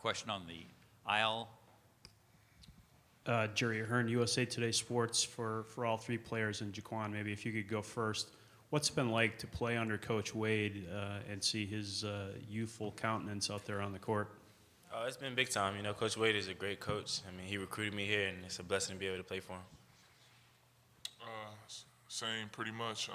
question on the aisle. Jerry Ahern, USA Today Sports, for all three players, and Jaquan, maybe if you could go first. What's it been like to play under Coach Wade and see his youthful countenance out there on the court? It's been big time. You know, Coach Wade is a great coach. I mean, he recruited me here, and it's a blessing to be able to play for him. Same, pretty much.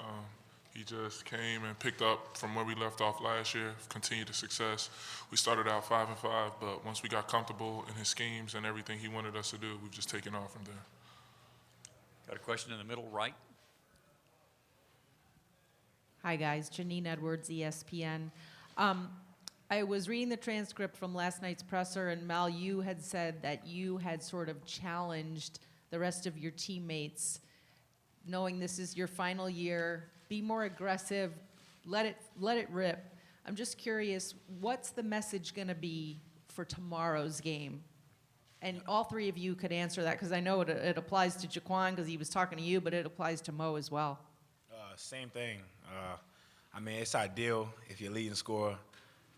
He just came and picked up from where we left off last year, continued the success. We started out 5-5, but once we got comfortable in his schemes and everything he wanted us to do, we've just taken off from there. Got a question in the middle right. Hi, guys. Janine Edwards, ESPN. I was reading the transcript from last night's presser, and Mal, you had said that you had sort of challenged the rest of your teammates, knowing this is your final year, be more aggressive, let it rip. I'm just curious, what's the message going to be for tomorrow's game? And all three of you could answer that, because I know it applies to Jaquan because he was talking to you, but it applies to Mo as well. Same thing. I mean, it's ideal if your leading scorer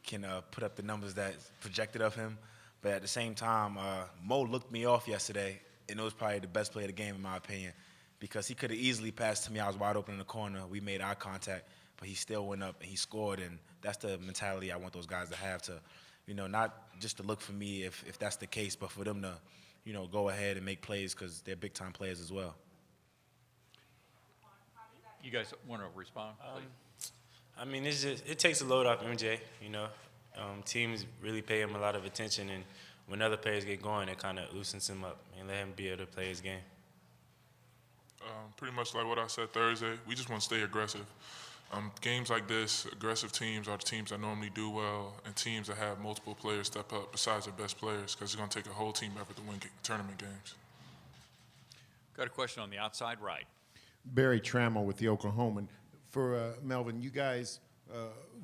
can put up the numbers that's projected of him. But at the same time, Mo looked me off yesterday, and it was probably the best play of the game in my opinion, because he could have easily passed to me. I was wide open in the corner. We made eye contact, but he still went up and he scored, and that's the mentality I want those guys to have, to, you know, not just to look for me if that's the case, but for them to, you know, go ahead and make plays because they're big-time players as well. You guys want to respond? I mean, it takes a load off MJ. You know, teams really pay him a lot of attention, and when other players get going, it kind of loosens him up and let him be able to play his game. Pretty much like what I said Thursday, we just want to stay aggressive. Games like this, aggressive teams are the teams that normally do well, and teams that have multiple players step up besides their best players, because it's going to take a whole team effort to win tournament games. Got a question on the outside right. Barry Trammell with the Oklahoman. For Melvin, you guys,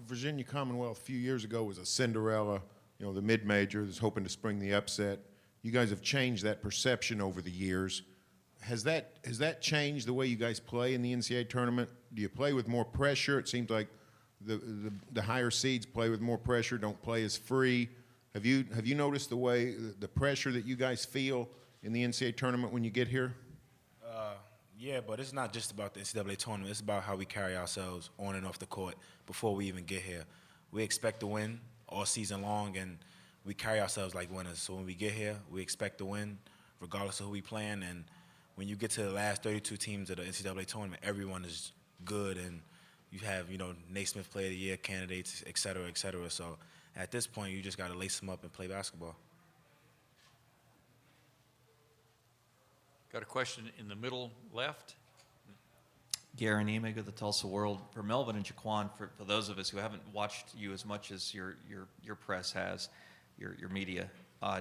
Virginia Commonwealth a few years ago was a Cinderella, you know, the mid-major that's hoping to spring the upset. You guys have changed that perception over the years. Has that changed the way you guys play in the NCAA tournament? Do you play with more pressure? It seems like the higher seeds play with more pressure, don't play as free. Have you noticed the way the pressure that you guys feel in the NCAA tournament when you get here? Yeah, but it's not just about the NCAA tournament. It's about how we carry ourselves on and off the court before we even get here. We expect to win all season long, and we carry ourselves like winners. So when we get here, we expect to win regardless of who we playing. And when you get to the last 32 teams of the NCAA tournament, everyone is good, and you have, you know, Naismith Player of the Year candidates, et cetera, et cetera. So at this point, you just got to lace them up and play basketball. Got a question in the middle left. Garen Emig of the Tulsa World. For Melvin and Jaquan, for those of us who haven't watched you as much as your press has, your media,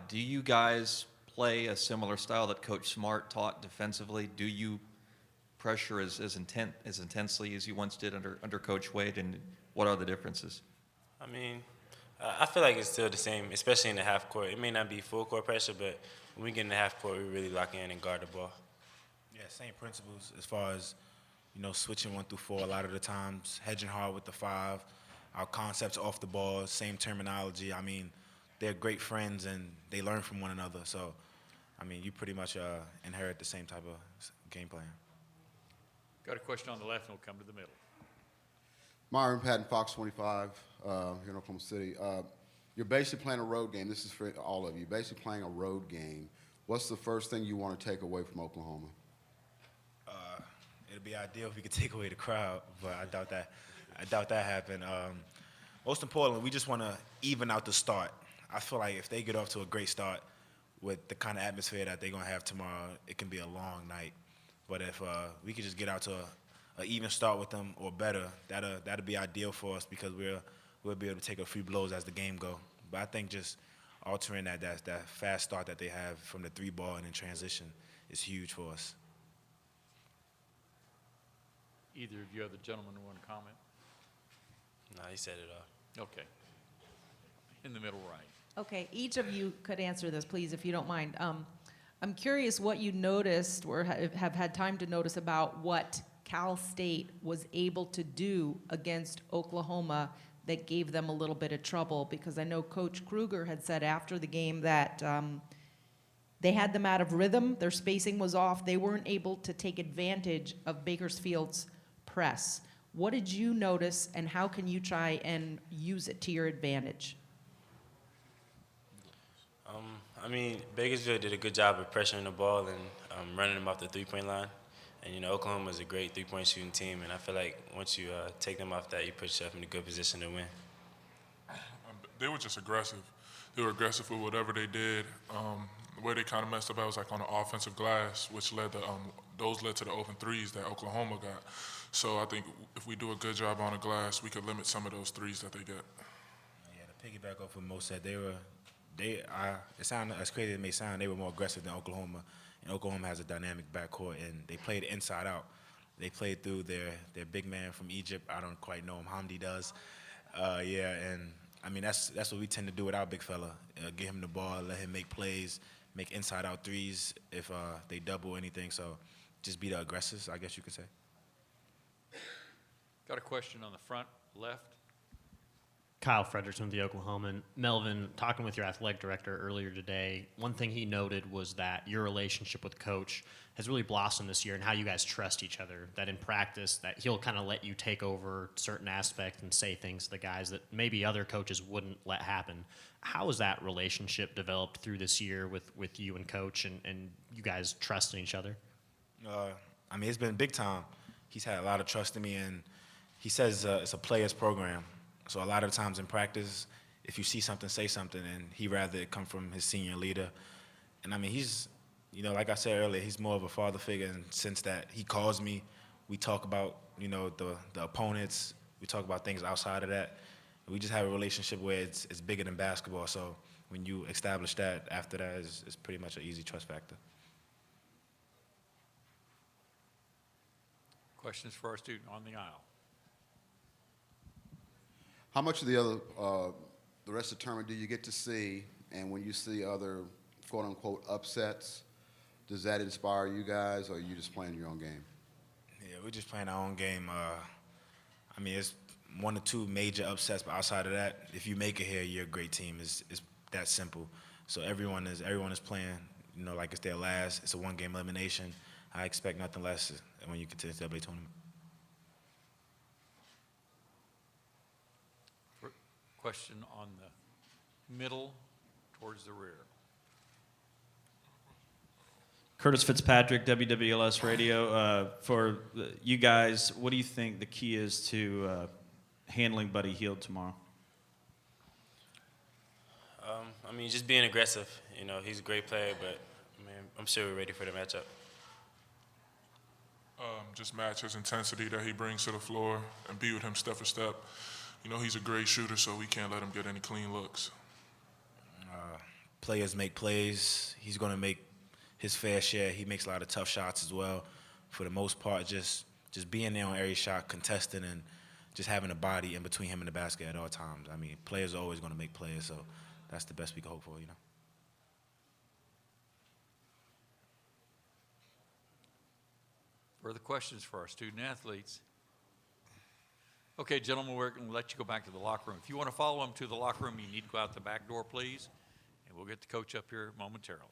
do you guys play a similar style that Coach Smart taught defensively? Do you pressure as intensely as you once did under Coach Wade, and what are the differences? I mean, I feel like it's still the same, especially in the half court. It may not be full court pressure, but when we get in the half court, we really lock in and guard the ball. Yeah, same principles as far as, you know, switching 1 through 4 a lot of the times, hedging hard with the 5, our concepts off the ball, same terminology. I mean, they're great friends and they learn from one another. So, I mean, you pretty much inherit the same type of game plan. Got a question on the left, and we'll come to the middle. Myron Patton, Fox 25, here in Oklahoma City. You're basically playing a road game. This is for all of you. Basically playing a road game. What's the first thing you want to take away from Oklahoma? It'd be ideal if we could take away the crowd, but I doubt that happened. Most importantly, we just want to even out the start. I feel like if they get off to a great start with the kind of atmosphere that they're going to have tomorrow, it can be a long night. But if we could just get out to an even start with them or better, that'd be ideal for us, because we'll be able to take a few blows as the game go. But I think just altering that fast start that they have from the 3-ball and in transition is huge for us. Either of you other gentlemen want to comment? No, he said it all. Okay. In the middle right. Okay, each of you could answer this, please, if you don't mind. I'm curious what you noticed or have had time to notice about what Cal State was able to do against Oklahoma that gave them a little bit of trouble? Because I know Coach Krueger had said after the game that they had them out of rhythm, their spacing was off, they weren't able to take advantage of Bakersfield's press. What did you notice, and how can you try and use it to your advantage? I mean, Bakersfield did a good job of pressuring the ball and running them off the three-point line. And, you know, Oklahoma is a great three-point shooting team, and I feel like once you take them off that, you put yourself in a good position to win. They were just aggressive. They were aggressive with whatever they did. Where they kind of messed up, I was like on the offensive glass, which led to those led to the open threes that Oklahoma got. So I think if we do a good job on the glass, we could limit some of those threes that they get. Yeah, to piggyback off what Mo said, it sounded as crazy as it may sound, they were more aggressive than Oklahoma. And Oklahoma has a dynamic backcourt, and they played inside out. They played through their big man from Egypt. I don't quite know him. Hamdi does. And I mean that's what we tend to do with our big fella. Get him the ball, let him make plays, make inside out threes if they double anything. So just be the aggressors, I guess you could say. Got a question on the front left. Kyle Frederickson, the Oklahoman. Melvin, talking with your athletic director earlier today, one thing he noted was that your relationship with Coach has really blossomed this year, and how you guys trust each other, that in practice that he'll kind of let you take over certain aspects and say things to the guys that maybe other coaches wouldn't let happen. How has that relationship developed through this year with you and Coach and you guys trusting each other? I mean, it's been big time. He's had a lot of trust in me, and he says it's a players program. So a lot of times in practice, if you see something, say something, and he'd rather it come from his senior leader. And I mean, he's, you know, like I said earlier, he's more of a father figure in the sense that he calls me. We talk about, you know, the opponents. We talk about things outside of that. We just have a relationship where it's bigger than basketball. So when you establish that, after that, it's pretty much an easy trust factor. Questions for our student on the aisle. How much of the rest of the tournament do you get to see? And when you see other quote unquote upsets, does that inspire you guys, or are you just playing your own game? Yeah, we're just playing our own game. I mean, it's one or two major upsets, but outside of that, if you make it here, you're a great team. It's that simple. So everyone is playing, you know, like it's their last. It's a one-game elimination. I expect nothing less when you get to the NCAA tournament. Question on the middle towards the rear. Curtis Fitzpatrick, WWLS Radio. For you guys, what do you think the key is to handling Buddy Hield tomorrow? I mean, just being aggressive. You know, he's a great player, but I mean, I'm sure we're ready for the matchup. Just match his intensity that he brings to the floor and be with him step for step. You know, he's a great shooter, so we can't let him get any clean looks. Players make plays. He's going to make his fair share. He makes a lot of tough shots as well. For the most part, just being there on every shot, contesting, and just having a body in between him and the basket at all times. I mean, players are always going to make plays, so that's the best we can hope for, you know. Further questions for our student athletes? Okay, gentlemen, we're going to let you go back to the locker room. If you want to follow them to the locker room, you need to go out the back door, please, and we'll get the coach up here momentarily.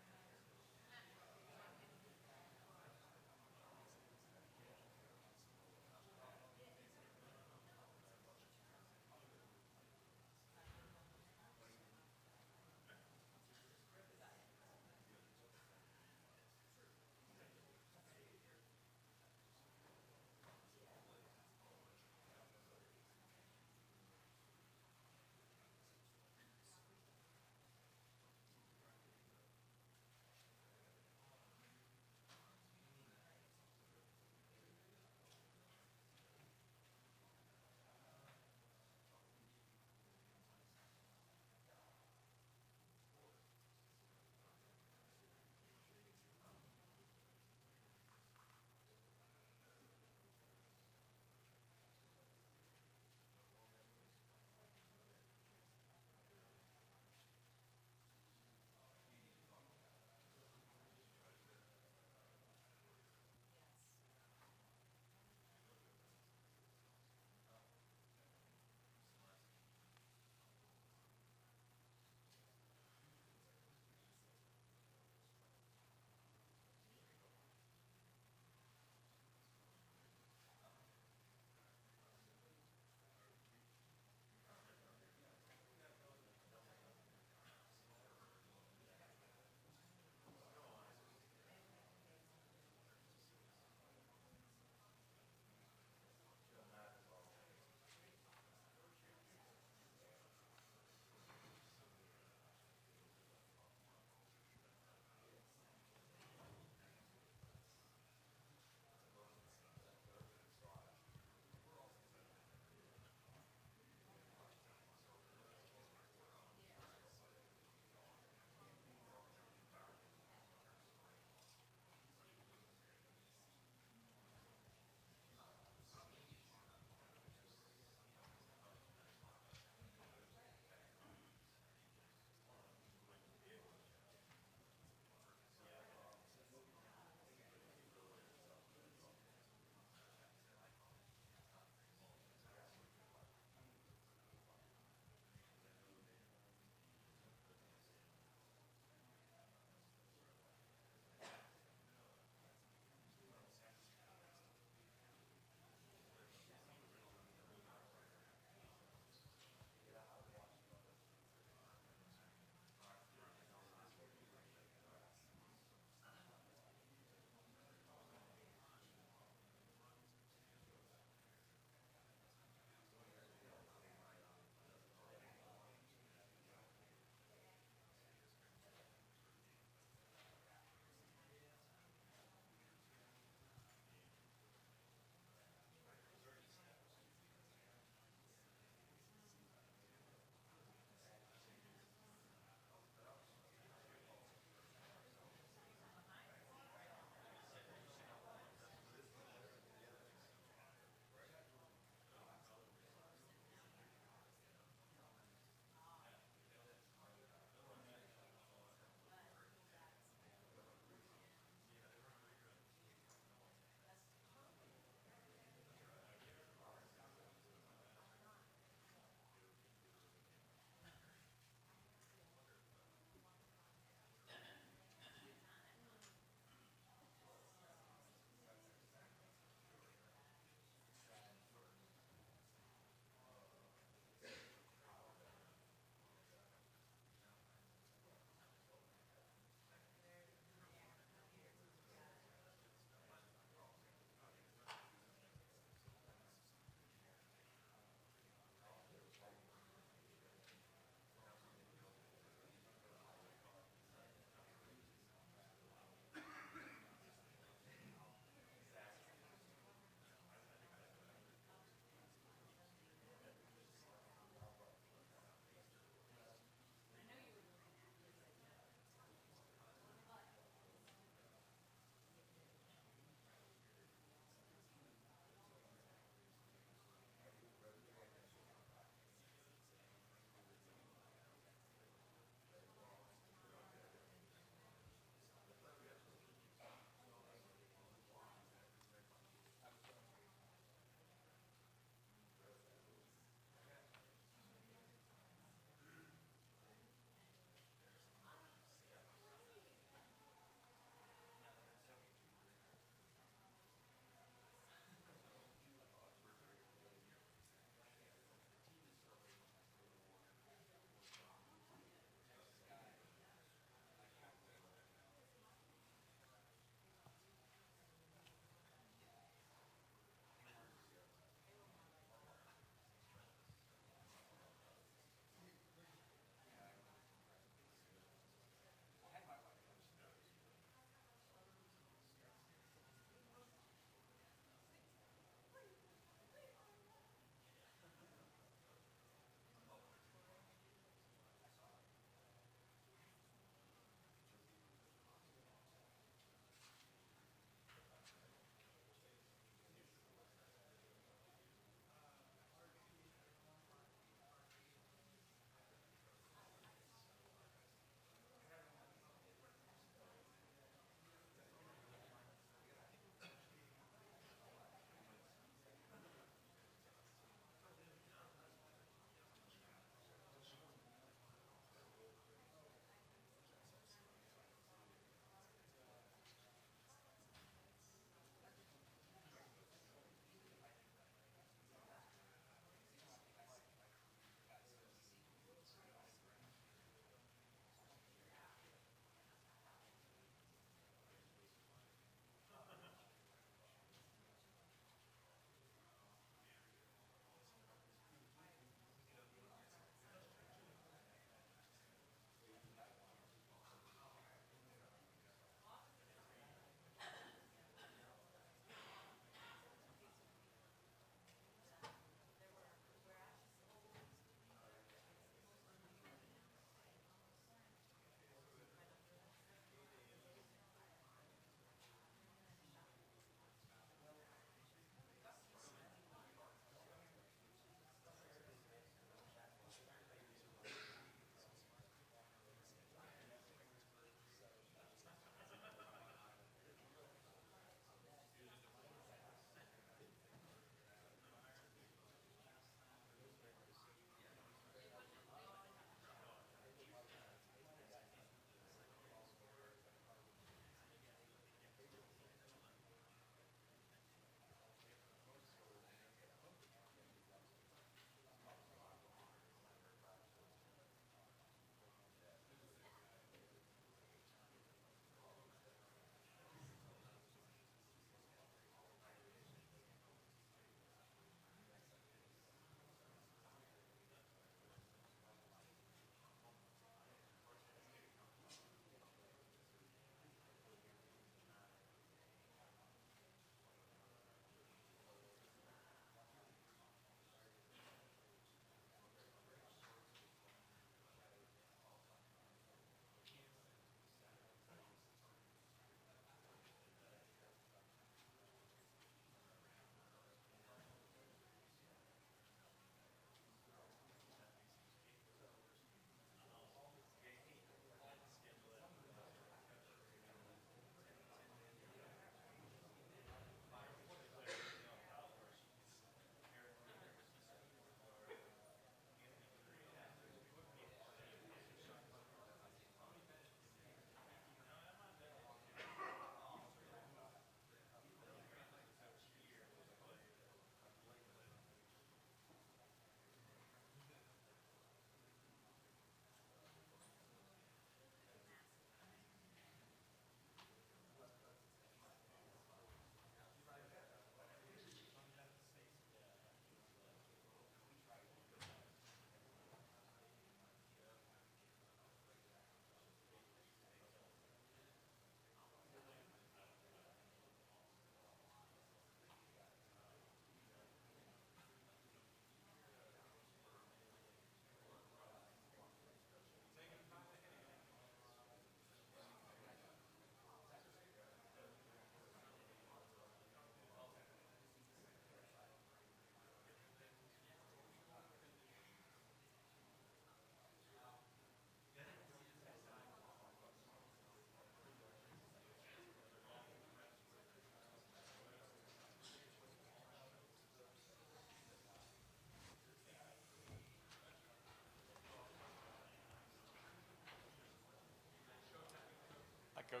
Coach.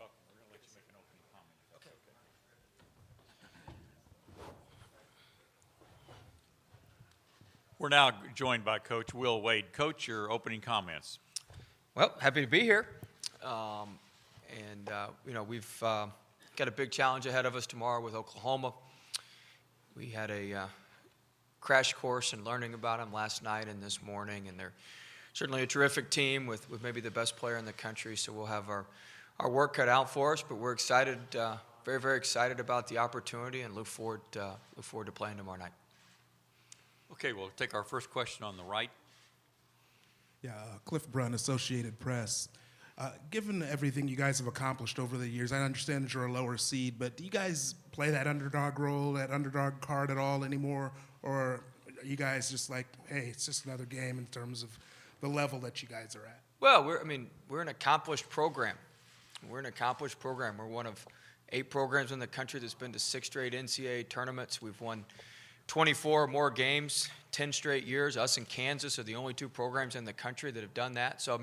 Oh, we're going to let you make an opening comment. We're now joined by Coach Will Wade. Coach, your opening comments. Well, happy to be here. We've got a big challenge ahead of us tomorrow with Oklahoma. We had a crash course in learning about them last night and this morning, and they're certainly a terrific team with maybe the best player in the country, so we'll have our work cut out for us, but we're excited, very, very excited about the opportunity and look forward to playing tomorrow night. Okay, we'll take our first question on the right. Yeah, Cliff Brunn, Associated Press. Given everything you guys have accomplished over the years, I understand that you're a lower seed, but do you guys play that underdog role, that underdog card at all anymore? Or are you guys just like, hey, it's just another game in terms of the level that you guys are at? Well, we're an accomplished program. We're an accomplished program. We're one of 8 programs in the country that's been to 6 straight NCAA tournaments. We've won 24 more games, 10 straight years. Us and Kansas are the only 2 programs in the country that have done that. So,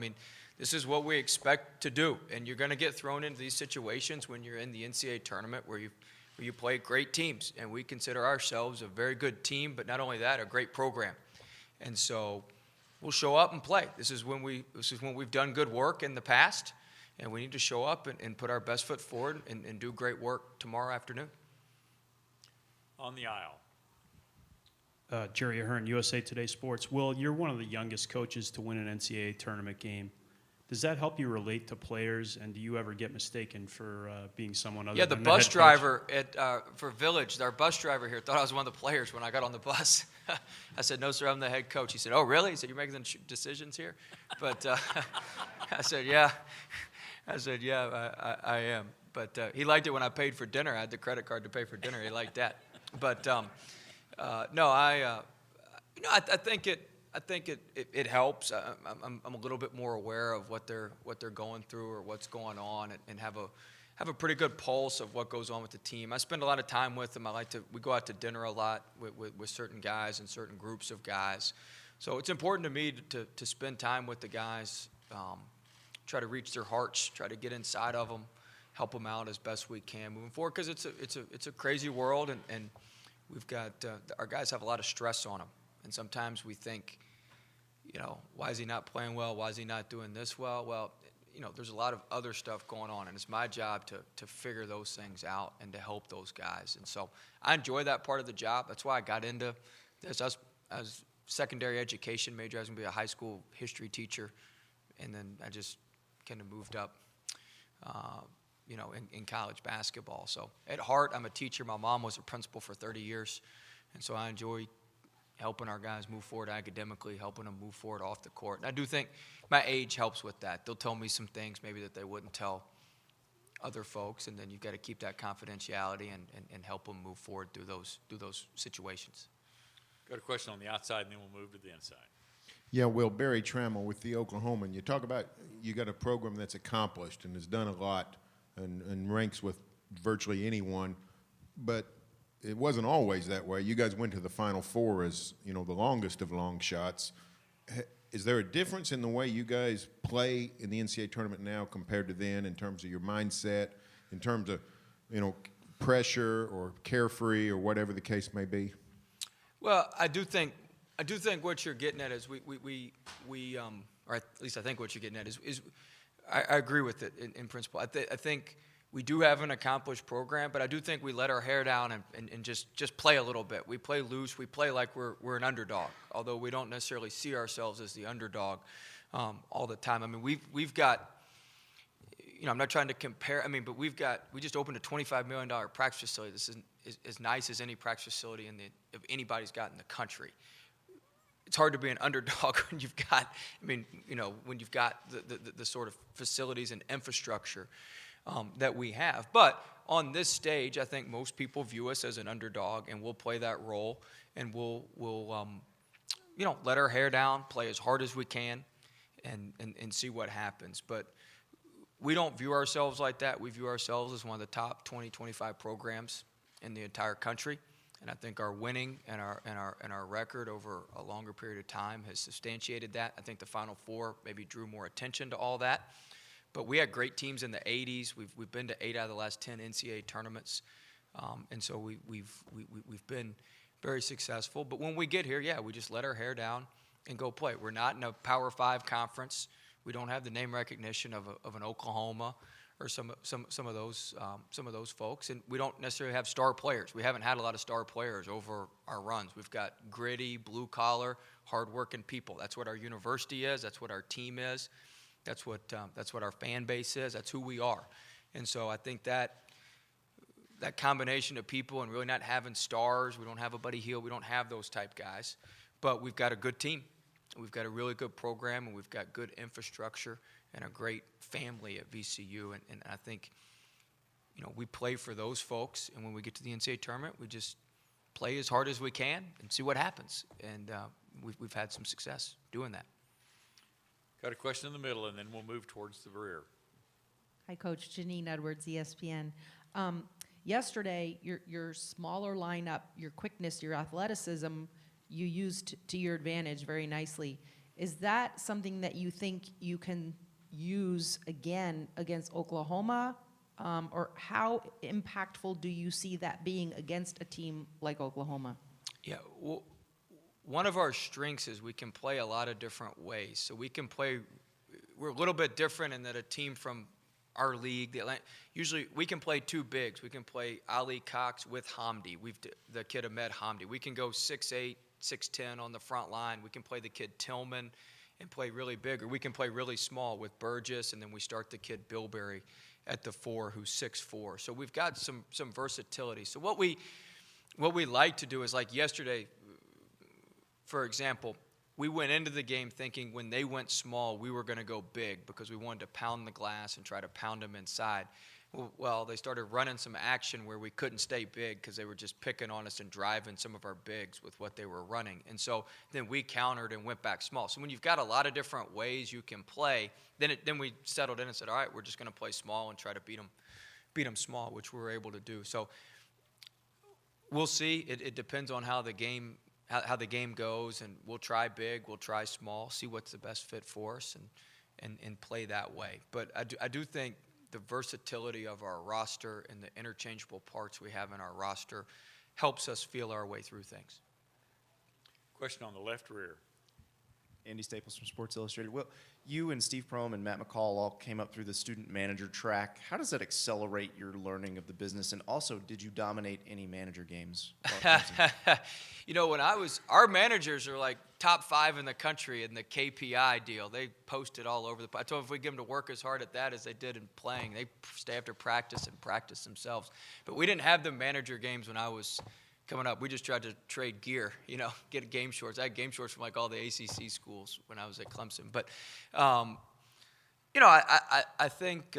this is what we expect to do. And you're going to get thrown into these situations when you're in the NCAA tournament where you play great teams. And we consider ourselves a very good team, but not only that, a great program. And so we'll show up and play. This is when we've done good work in the past, and we need to show up and put our best foot forward and do great work tomorrow afternoon. On the aisle. Jerry Ahern, USA Today Sports. Will, you're one of the youngest coaches to win an NCAA tournament game. Does that help you relate to players, and do you ever get mistaken for being someone other than the head coach? Yeah, the bus driver for Village, our bus driver here, thought I was one of the players when I got on the bus. I said, no, sir, I'm the head coach. He said, oh, really? He said, you're making the decisions here? But I said, yeah. I am. But he liked it when I paid for dinner. I had the credit card to pay for dinner. He liked that. But I think it helps. I'm a little bit more aware of what they're going through or what's going on, and have a pretty good pulse of what goes on with the team. I spend a lot of time with them. We go out to dinner a lot with certain guys and certain groups of guys. So it's important to me to spend time with the guys, try to reach their hearts, try to get inside of them, help them out as best we can moving forward, because it's a crazy world, and we've got our guys have a lot of stress on them, and sometimes we think, why is he not playing well? Why is he not doing this well? Well, there's a lot of other stuff going on, and it's my job to figure those things out and to help those guys. And so I enjoy that part of the job. That's why I got into this. I was secondary education major. I was going to be a high school history teacher, and then I just kind of moved up, in college basketball. So at heart, I'm a teacher. My mom was a principal for 30 years, and so I enjoy helping our guys move forward academically, helping them move forward off the court. And I do think my age helps with that. They'll tell me some things maybe that they wouldn't tell other folks, and then you've got to keep that confidentiality and help them move forward through those situations. Got a question on the outside, and then we'll move to the inside. Yeah, Will, Barry Trammell with the Oklahoman. You talk about you got a program that's accomplished and has done a lot and ranks with virtually anyone, but it wasn't always that way. You guys went to the Final Four as, the longest of long shots. Is there a difference in the way you guys play in the NCAA tournament now compared to then in terms of your mindset, in terms of, pressure or carefree or whatever the case may be? Well, I do think what you're getting at is or at least I think what you're getting at is I agree with it in principle. I think we do have an accomplished program, but I do think we let our hair down and just play a little bit. We play loose. We play like we're an underdog, although we don't necessarily see ourselves as the underdog all the time. We've got, I'm not trying to compare. But we just opened a $25 million practice facility. This is as nice as any practice facility if anybody's got in the country. It's hard to be an underdog when you've got, when you've got the sort of facilities and infrastructure that we have. But on this stage, I think most people view us as an underdog, and we'll play that role, and we'll let our hair down, play as hard as we can, and see what happens. But we don't view ourselves like that. We view ourselves as one of the top 20, 25 programs in the entire country. And I think our winning and our record over a longer period of time has substantiated that. I think the Final Four maybe drew more attention to all that. but we had great teams in the 80s. We've been to 8 out of the last 10 NCAA tournaments, and so we've been very successful. But when we get here, yeah, we just let our hair down and go play. We're not in a Power 5 conference. We don't have the name recognition of an Oklahoma or some of those folks, and we don't necessarily have star players. We haven't had a lot of star players over our runs. We've got gritty, blue collar, hardworking people. That's what our university is. That's what our team is. That's what our fan base is. That's who we are. And so I think that combination of people and really not having stars, we don't have a Buddy Hield, we don't have those type guys, but we've got a good team. We've got a really good program, and we've got good infrastructure and a great family at VCU. And I think, we play for those folks, and when we get to the NCAA tournament, we just play as hard as we can and see what happens. And we've had some success doing that. Got a question in the middle, and then we'll move towards the rear. Hi, Coach. Janine Edwards, ESPN. Yesterday, your smaller lineup, your quickness, your athleticism, you used to your advantage very nicely. Is that something that you think you can use again against Oklahoma? Or how impactful do you see that being against a team like Oklahoma? Yeah, well, one of our strengths is we can play a lot of different ways. So we can play, we're a little bit different in that a team from our league, usually we can play two bigs. We can play Ali Cox with Hamdi. The kid Ahmed Hamdi. We can go 6'8", 6'10" on the front line. We can play the kid Tillman and play really big, or we can play really small with Burgess, and then we start the kid Bilberry at the 4 who's 6'4". So we've got some versatility. So what we like to do is, like yesterday, for example, we went into the game thinking when they went small, we were going to go big because we wanted to pound the glass and try to pound them inside. Well, they started running some action where we couldn't stay big because they were just picking on us and driving some of our bigs with what they were running. And so then we countered and went back small. So when you've got a lot of different ways you can play, then we settled in and said, all right, we're just going to play small and try to beat them small, which we were able to do. So we'll see. It depends on how the game goes, and we'll try big, we'll try small, see what's the best fit for us, and play that way. But I do think the versatility of our roster and the interchangeable parts we have in our roster helps us feel our way through things. Question on the left rear. Andy Staples from Sports Illustrated. Well, you and Steve Prohm and Matt McCall all came up through the student manager track. How does that accelerate your learning of the business? And also, did you dominate any manager games? Our managers are like top 5 in the country in the KPI deal. They posted all over I told them if we give them to work as hard at that as they did in playing, they stay after practice and practice themselves. But we didn't have the manager games when I was coming up. We just tried to trade gear, get game shorts. I had game shorts from like all the ACC schools when I was at Clemson. But, I think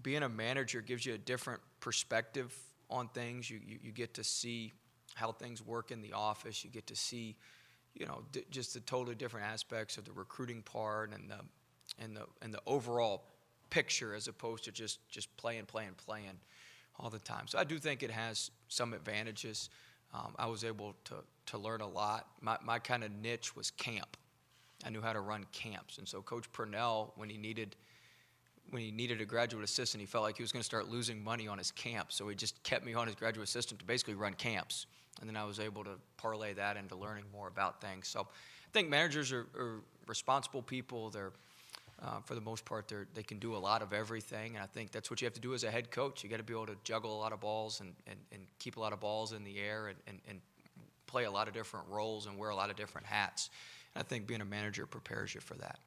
being a manager gives you a different perspective on things. You get to see how things work in the office. You get to see, just the totally different aspects of the recruiting part and the overall picture as opposed to just playing all the time. So I do think it has some advantages. I was able to learn a lot. My kind of niche was camp. I knew how to run camps. And so Coach Purnell, when he needed a graduate assistant, he felt like he was going to start losing money on his camp. So he just kept me on as graduate assistant to basically run camps. And then I was able to parlay that into learning more about things. So I think managers are responsible people. They're for the most part, they can do a lot of everything, and I think that's what you have to do as a head coach. You got to be able to juggle a lot of balls and keep a lot of balls in the air and play a lot of different roles and wear a lot of different hats. And I think being a manager prepares you for that.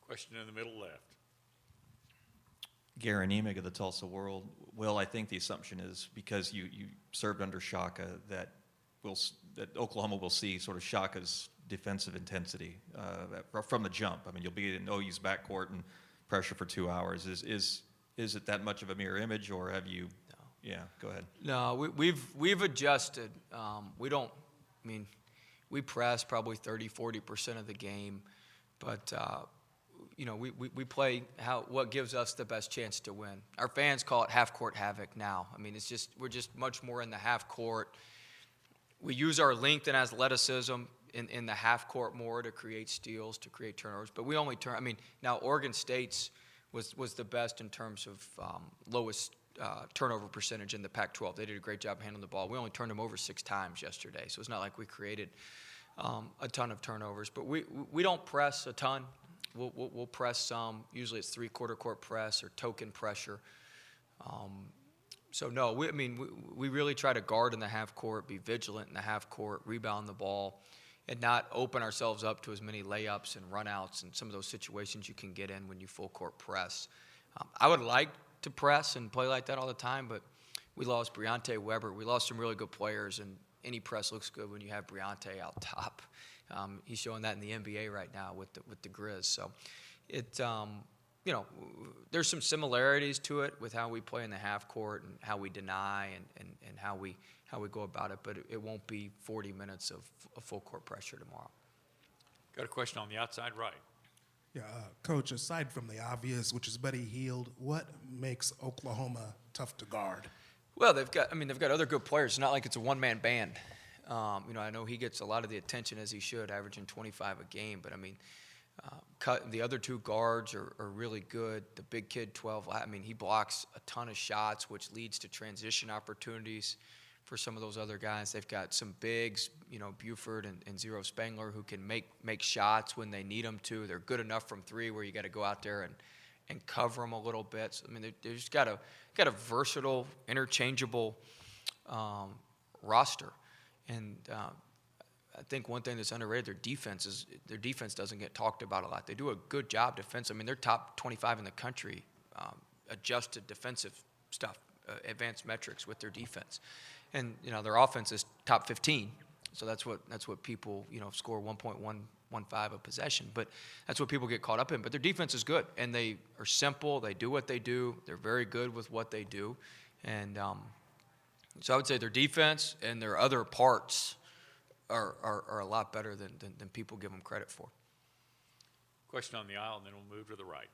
Question in the middle left. Gary Nemec of the Tulsa World. Will, I think the assumption is because you served under Shaka that Oklahoma will see sort of Shaka's defensive intensity from the jump. I mean, you'll be in OU's backcourt and pressure for 2 hours. Is it that much of a mirror image, or have you? No. Yeah, go ahead. No, we've adjusted. We press probably 30-40% of the game, but we play what gives us the best chance to win. Our fans call it half-court havoc now. I mean, we're just much more in the half court. We use our length and athleticism in the half court more to create steals, to create turnovers. But we only now Oregon State's was the best in terms of lowest turnover percentage in the Pac-12. They did a great job handling the ball. We only turned them over 6 times yesterday, so it's not like we created a ton of turnovers. But we don't press a ton. We'll press some. Usually it's 3/4 court press or token pressure. So no, we really try to guard in the half court, be vigilant in the half court, rebound the ball, and not open ourselves up to as many layups and runouts and some of those situations you can get in when you full court press. I would like to press and play like that all the time, but we lost Briante Weber. We lost some really good players, and any press looks good when you have Briante out top. He's showing that in the NBA right now with the Grizz. So there's some similarities to it with how we play in the half court and how we deny and how we go about it, but it won't be 40 minutes of full court pressure tomorrow. Got a question on the outside right. Yeah, Coach, aside from the obvious, which is Buddy Hield, what makes Oklahoma tough to guard? Well, they've got other good players. It's not like it's a one-man band. I know he gets a lot of the attention, as he should, averaging 25 a game, but the other 2 guards are really good. The big kid, 12, he blocks a ton of shots, which leads to transition opportunities for some of those other guys. They've got some bigs, Buford and Zero Spangler, who can make shots when they need them to. They're good enough from 3 where you got to go out there and cover them a little bit. So, they've just got a versatile, interchangeable roster. And I think one thing that's underrated, their defense doesn't get talked about a lot. They do a good job defensively. They're top 25 in the country, adjusted defensive stuff, advanced metrics with their defense. And their offense is top 15, so that's what people score 1.115 a possession. But that's what people get caught up in. But their defense is good, and they are simple. They do what they do. They're very good with what they do, and so I would say their defense and their other parts are a lot better than people give them credit for. Question on the aisle, and then we'll move to the right.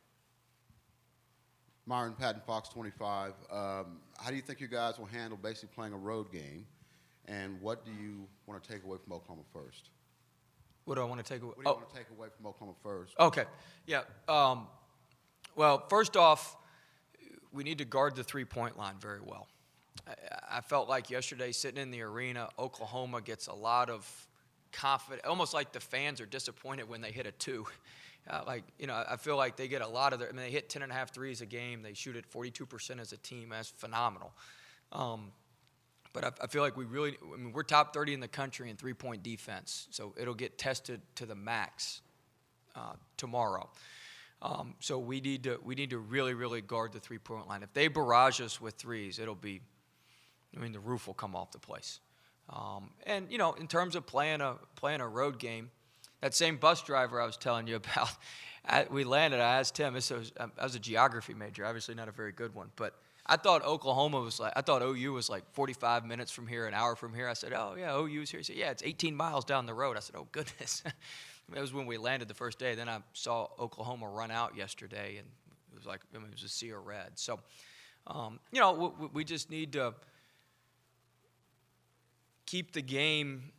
Myron Patton, Fox 25. How do you think you guys will handle basically playing a road game, and what do you want to take away from Oklahoma first? What do I want to take away? What do you want to take away from Oklahoma first? Okay, yeah. Well, first off, we need to guard the three-point line very well. I felt like yesterday, sitting in the arena, Oklahoma gets a lot of confidence, almost like the fans are disappointed when they hit a 2. I feel like they get a lot of they hit 10.5 threes a game. They shoot at 42% as a team. That's phenomenal. But I feel like we're top 30 in the country in three-point defense, so it'll get tested to the max tomorrow. So we need to really, really guard the three-point line. If they barrage us with threes, it'll be, the roof will come off the place. And in terms of playing a road game, that same bus driver I was telling you about, we landed. I asked him. I was a geography major, obviously not a very good one, but I thought OU was like 45 minutes from here, an hour from here. I said, oh yeah, OU's here. He said, yeah, it's 18 miles down the road. I said, oh goodness. It was when we landed the first day. Then I saw Oklahoma run out yesterday, and it was like it was a sea of red. So, we just need to keep the game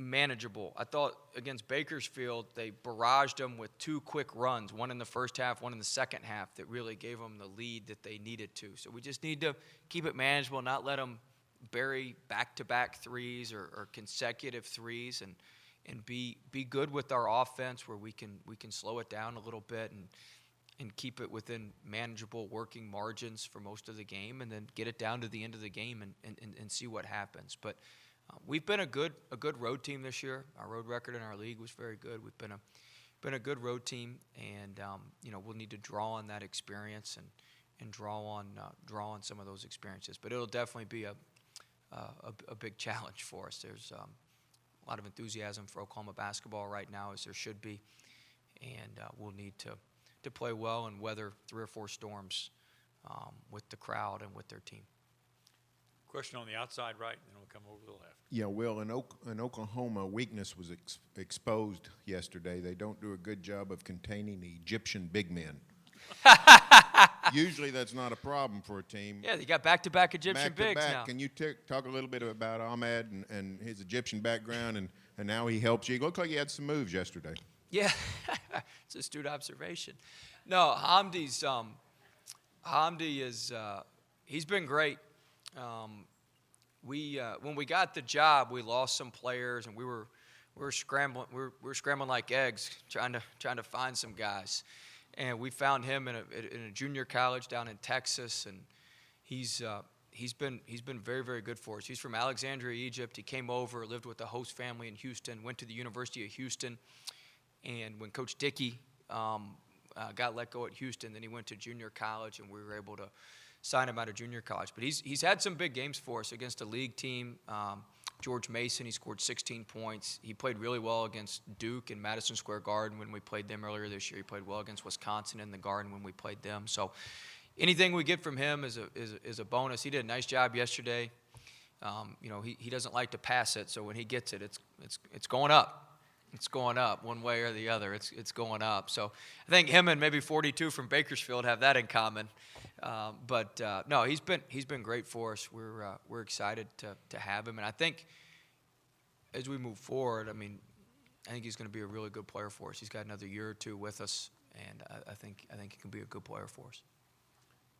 manageable. I thought against Bakersfield, they barraged them with 2 quick runs, one in the first half, one in the second half, that really gave them the lead that they needed to. So we just need to keep it manageable, not let them bury back-to-back threes or consecutive threes, and be good with our offense where we can slow it down a little bit and keep it within manageable working margins for most of the game, and then get it down to the end of the game and see what happens. But we've been a good road team this year. Our road record in our league was very good. We've been a good road team, and we'll need to draw on that experience and draw on some of those experiences. But it'll definitely be a big challenge for us. There's a lot of enthusiasm for Oklahoma basketball right now, as there should be, and we'll need to play well and weather 3 or 4 storms with the crowd and with their team. Question on the outside right, and then we'll come over to the left. Yeah, Will, in Oklahoma, weakness was exposed yesterday. They don't do a good job of containing the Egyptian big men. Usually that's not a problem for a team. Yeah, they got back-to-back Egyptian bigs now. Can you talk a little bit about Ahmed and his Egyptian background and now he helps you? It looked like he had some moves yesterday. Yeah, it's an astute observation. No, Hamdi is he's been great. When we got the job, we lost some players, and we were scrambling. We were scrambling like eggs, trying to find some guys. And we found him in a junior college down in Texas, and he's been very, very good for us. He's from Alexandria, Egypt. He came over, lived with a host family in Houston, went to the University of Houston, and when Coach Dickey got let go at Houston, then he went to junior college, and we were able to sign him out of junior college. But he's had some big games for us against a league team. George Mason, he scored 16 points. He played really well against Duke in Madison Square Garden when we played them earlier this year. He played well against Wisconsin in the Garden when we played them. So anything we get from him is a bonus. He did a nice job yesterday. He doesn't like to pass it, so when he gets it, it's going up. It's going up one way or the other. It's going up. So I think him and maybe 42 from Bakersfield have that in common. No, he's been great for us. We're excited to have him, and I think as we move forward, I think he's going to be a really good player for us. He's got another year or two with us, and I think he can be a good player for us.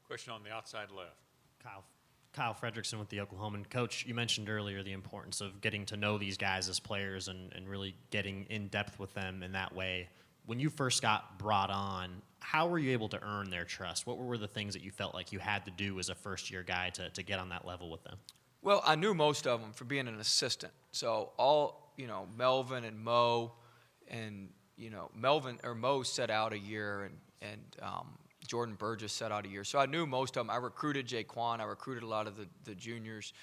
Question on the outside left. Kyle Fredrickson with the Oklahoman. Coach, you mentioned earlier the importance of getting to know these guys as players and really getting in depth with them in that way. When you first got brought on, how were you able to earn their trust? What were the things that you felt like you had to do as a first-year guy to get on that level with them? Well, I knew most of them for being an assistant. So Melvin and Mo, and Mo set out a year, and Jordan Burgess set out a year. So I knew most of them. I recruited Jaquan. I recruited a lot of the juniors.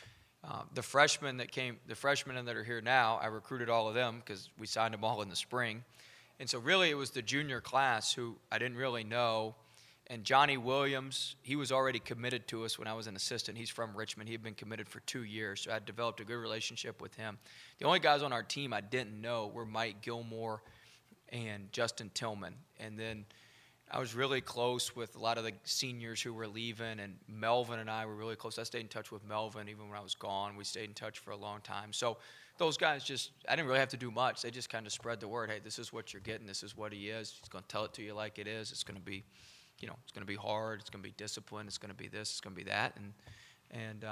The freshmen that are here now, I recruited all of them because we signed them all in the spring. And so really it was the junior class who I didn't really know. And Johnny Williams, he was already committed to us when I was an assistant. He's from Richmond. He had been committed for 2 years, so I developed a good relationship with him. The only guys on our team I didn't know were Mike Gilmore and Justin Tillman. And then I was really close with a lot of the seniors who were leaving, and Melvin and I were really close. I stayed in touch with Melvin even when I was gone. We stayed in touch for a long time. So those guys I didn't really have to do much. They just kind of spread the word. Hey, this is what you're getting. This is what he is. He's going to tell it to you like it is. It's going to be, it's going to be hard. It's going to be disciplined. It's going to be this. It's going to be that. And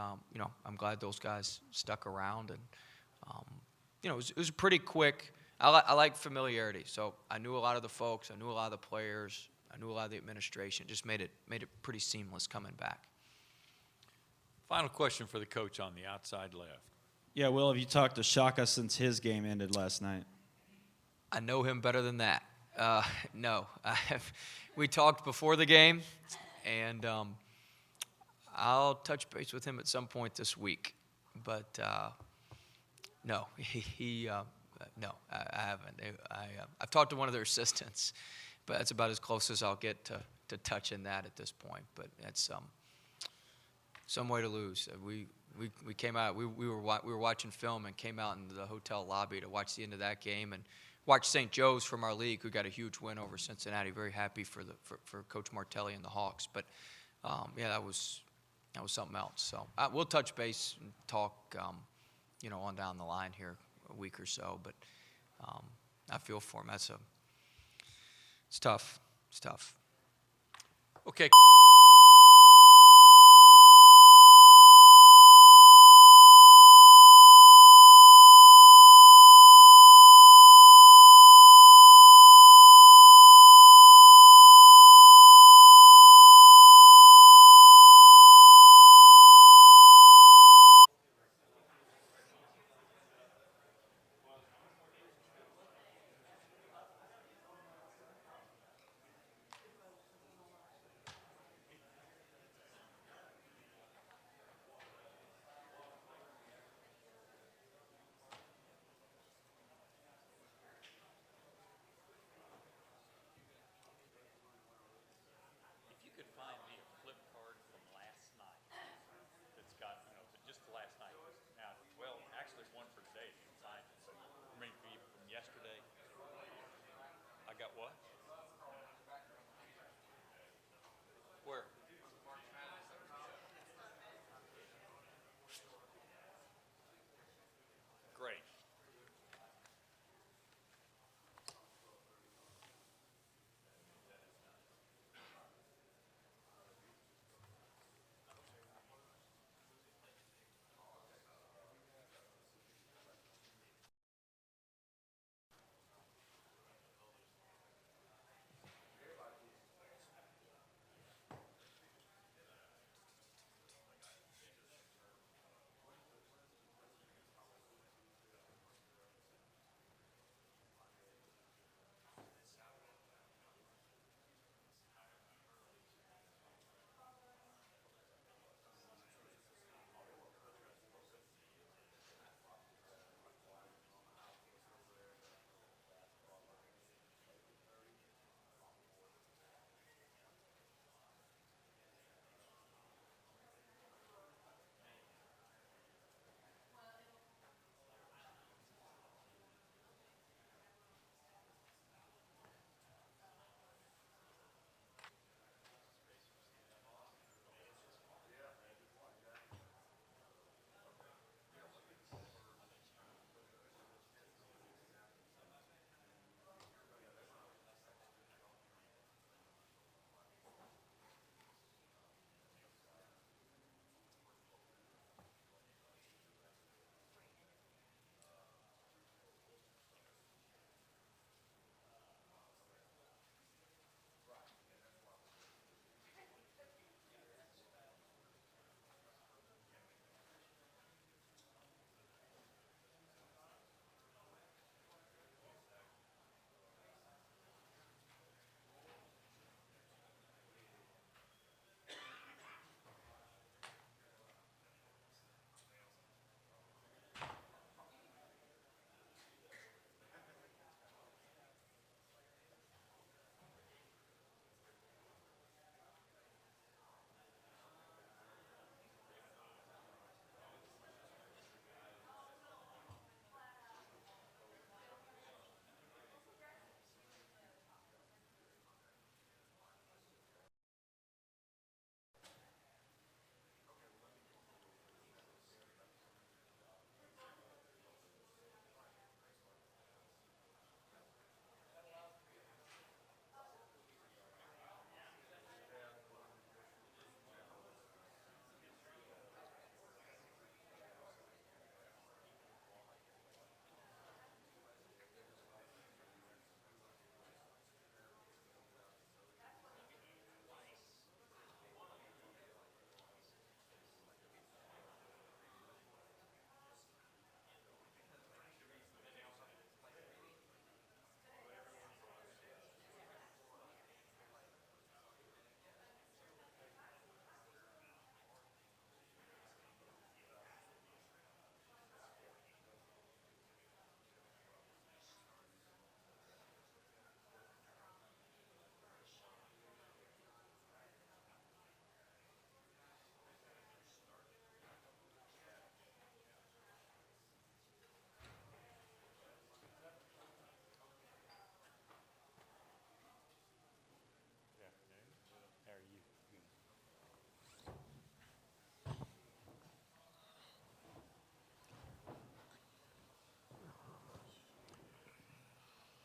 I'm glad those guys stuck around. And, it was pretty quick. I like familiarity. So I knew a lot of the folks. I knew a lot of the players. I knew a lot of the administration. It just made it pretty seamless coming back. Final question for the coach on the outside left. Yeah, Will, have you talked to Shaka since his game ended last night? I know him better than that. No. We talked before the game, and I'll touch base with him at some point this week. But no, no, I haven't. I've talked to one of their assistants, but that's about as close as I'll get to touching that at this point. But that's some way to lose. We came out. We were watching film and came out into the hotel lobby to watch the end of that game and watch St. Joe's from our league, who got a huge win over Cincinnati. Very happy for Coach Martelli and the Hawks. But yeah, that was something else. So we'll touch base and talk, on down the line here a week or so. But I feel for him. It's tough. It's tough. Okay.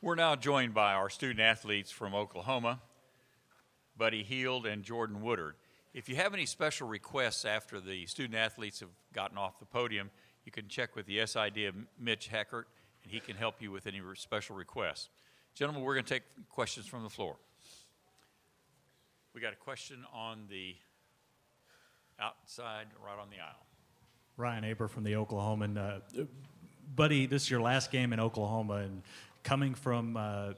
We're now joined by our student athletes from Oklahoma, Buddy Heald and Jordan Woodard. If you have any special requests after the student athletes have gotten off the podium, you can check with the SID of Mitch Heckert, and he can help you with any special requests. Gentlemen, we're going to take questions from the floor. We got a question on the outside, right on the aisle. Ryan Aber from the Oklahoman. Buddy, this is your last game in Oklahoma, and coming from a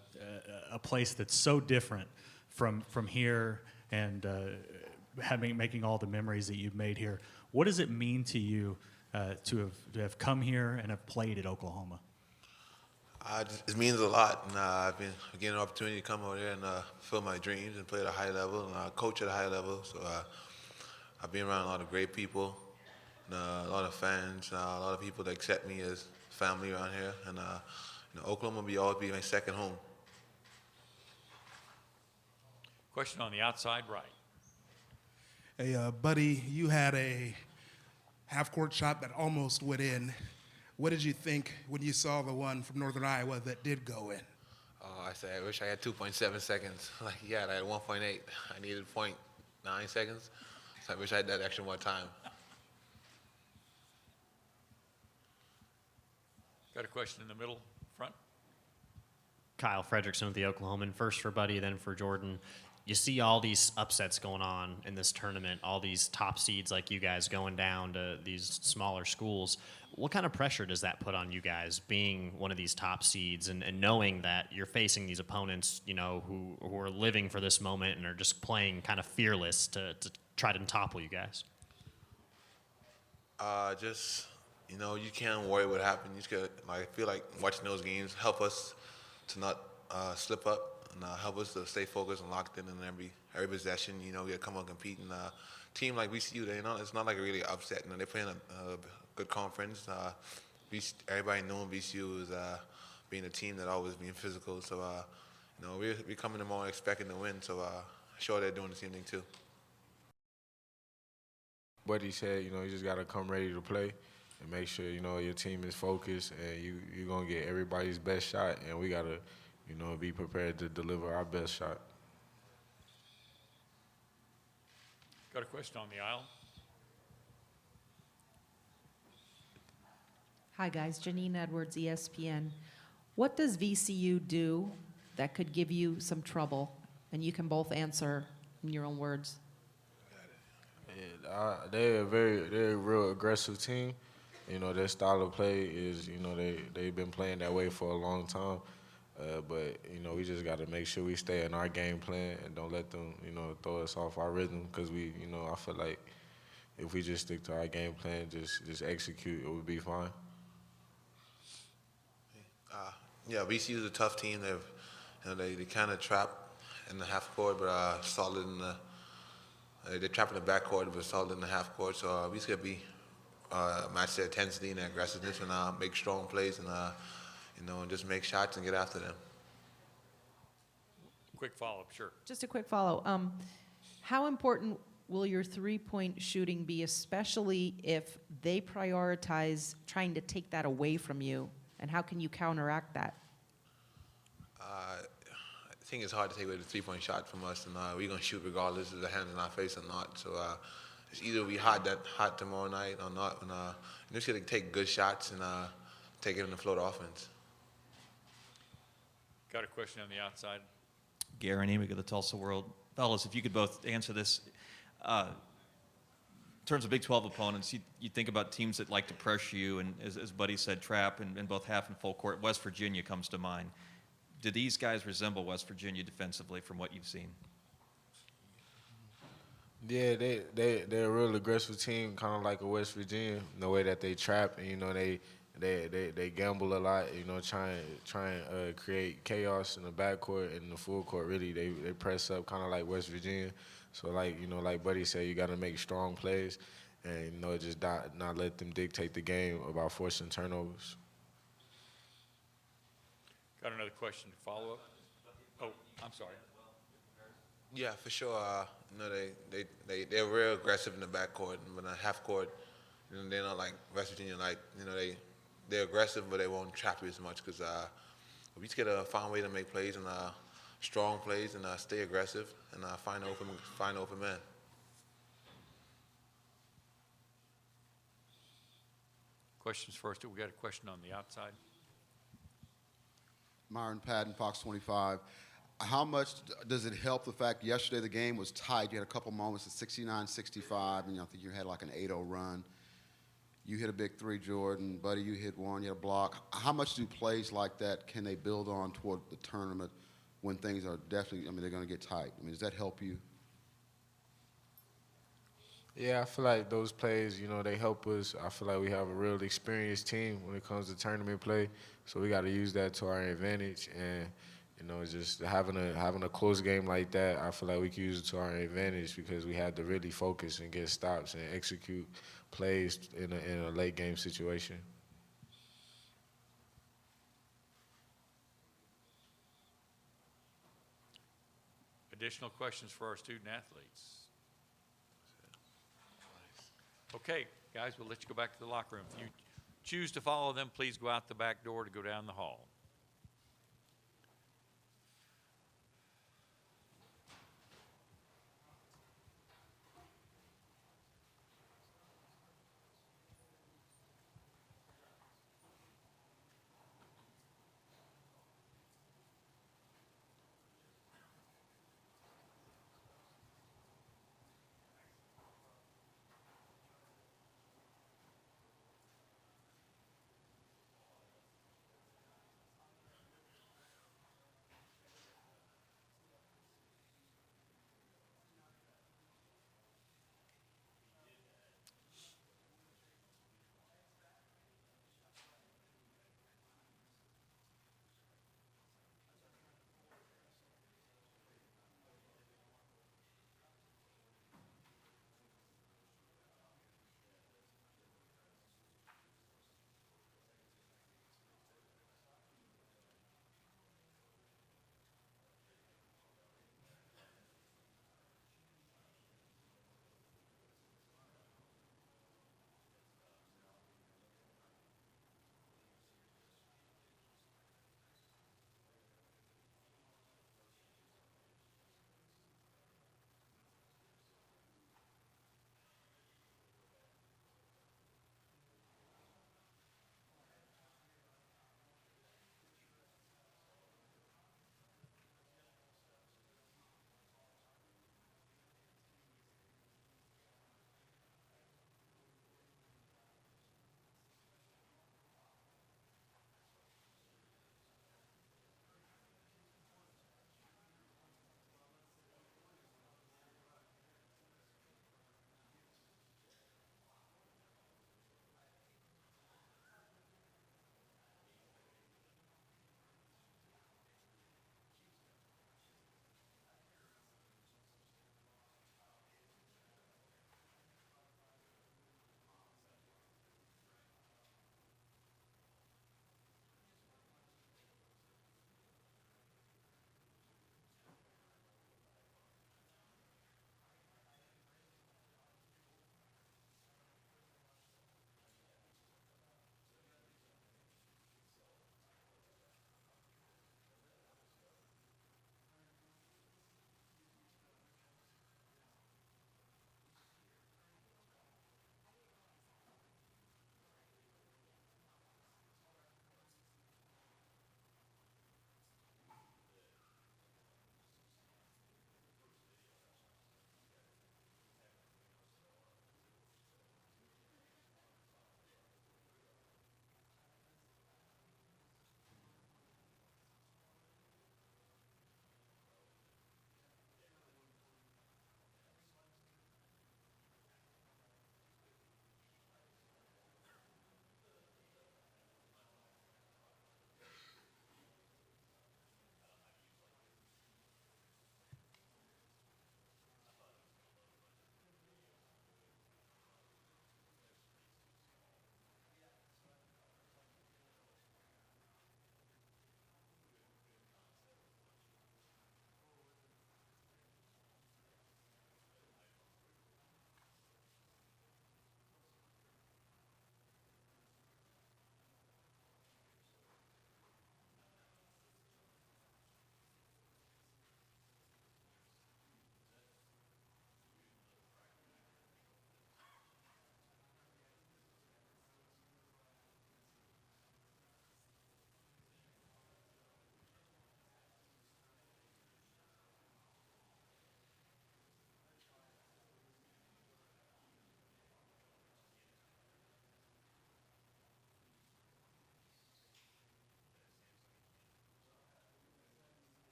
place that's so different from here and making all the memories that you've made here, what does it mean to you to have come here and have played at Oklahoma? It means a lot, and I've been getting an opportunity to come over here and fulfill my dreams and play at a high level and coach at a high level. So I've been around a lot of great people, and, a lot of fans, a lot of people that accept me as family around here, and Oklahoma will always be my second home. Question on the outside right. Hey, Buddy, you had a half-court shot that almost went in. What did you think when you saw the one from Northern Iowa that did go in? I said, I wish I had 2.7 seconds. Like, yeah, I had 1.8. I needed 0.9 seconds. So I wish I had that extra more time. Got a question in the middle, front? Kyle Frederickson with the Oklahoman. First for Buddy, then for Jordan. You see all these upsets going on in this tournament, all these top seeds like you guys going down to these smaller schools. What kind of pressure does that put on you guys, being one of these top seeds and knowing that you're facing these opponents, you know, who are living for this moment and are just playing kind of fearless to try to topple you guys? Just, you can't worry what happened. You just gotta, I feel like watching those games help us to not slip up. And help us to stay focused and locked in every possession. We gotta come on and compete. And team like VCU, it's not like a really upset. They're playing a good conference. Everybody knowing VCU is being a team that always being physical. So we're coming tomorrow expecting to win. So sure they're doing the same thing too. Buddy said, you just gotta come ready to play and make sure your team is focused and you're gonna get everybody's best shot, and we gotta be prepared to deliver our best shot. Got a question on the aisle? Hi, guys. Janine Edwards, ESPN. What does VCU do that could give you some trouble? And you can both answer in your own words. They're a real aggressive team. Their style of play is, they've been playing that way for a long time. But we just got to make sure we stay in our game plan and don't let them, throw us off our rhythm. Because I feel like if we just stick to our game plan, just execute, it would be fine. Yeah, VCU is a tough team. They kind of trap in the half court, but solid in the. They trap in the back court, but solid in the half court. So we just got to be match their intensity and their aggressiveness and make strong plays and. And just make shots and get after them. Quick follow-up, sure. Just a quick follow. How important will your three-point shooting be, especially if they prioritize trying to take that away from you? And how can you counteract that? I think it's hard to take away the three-point shot from us, and we're going to shoot regardless if the hand's in our face or not. So it's either we hot tomorrow night or not. And we're just going to take good shots and take it on the float offense. Got a question on the outside. Garen Emick of the Tulsa World. Fellas, if you could both answer this. In terms of Big 12 opponents, you think about teams that like to pressure you, and as Buddy said, trap in both half and full court. West Virginia comes to mind. Do these guys resemble West Virginia defensively from what you've seen? Yeah, they're a real aggressive team, kind of like a West Virginia, in the way that they trap and they gamble a lot, try and create chaos in the backcourt and in the full court. Really, they press up kind of like West Virginia. So like Buddy said, you got to make strong plays and just not let them dictate the game about forcing turnovers. Got another question to follow up? Oh, I'm sorry. Yeah, for sure. They're real aggressive in the backcourt, but in the half court, they're not like West Virginia. They're aggressive, but they won't trap you as much because We just gotta find a way to make plays and strong plays and stay aggressive and find open men. Questions first. We got a question on the outside. Myron Patton, Fox 25. How much does it help the fact yesterday the game was tight? You had a couple moments at 69-65, and I think you had like an 8-0 run. You hit a big three, Jordan. Buddy, you hit one. You had a block. How much do plays like that can they build on toward the tournament when things are definitely, I mean, they're going to get tight? I mean, does that help you? Yeah, I feel like those plays, you know, they help us. I feel like we have a real experienced team when it comes to tournament play, so we got to use that to our advantage. And you know, just having a close game like that, I feel like we can use it to our advantage because we had to really focus and get stops and execute plays in a late game situation. Additional questions for our student athletes? Okay, guys, we'll let you go back to the locker room. If you choose to follow them, please go out the back door to go down the hall.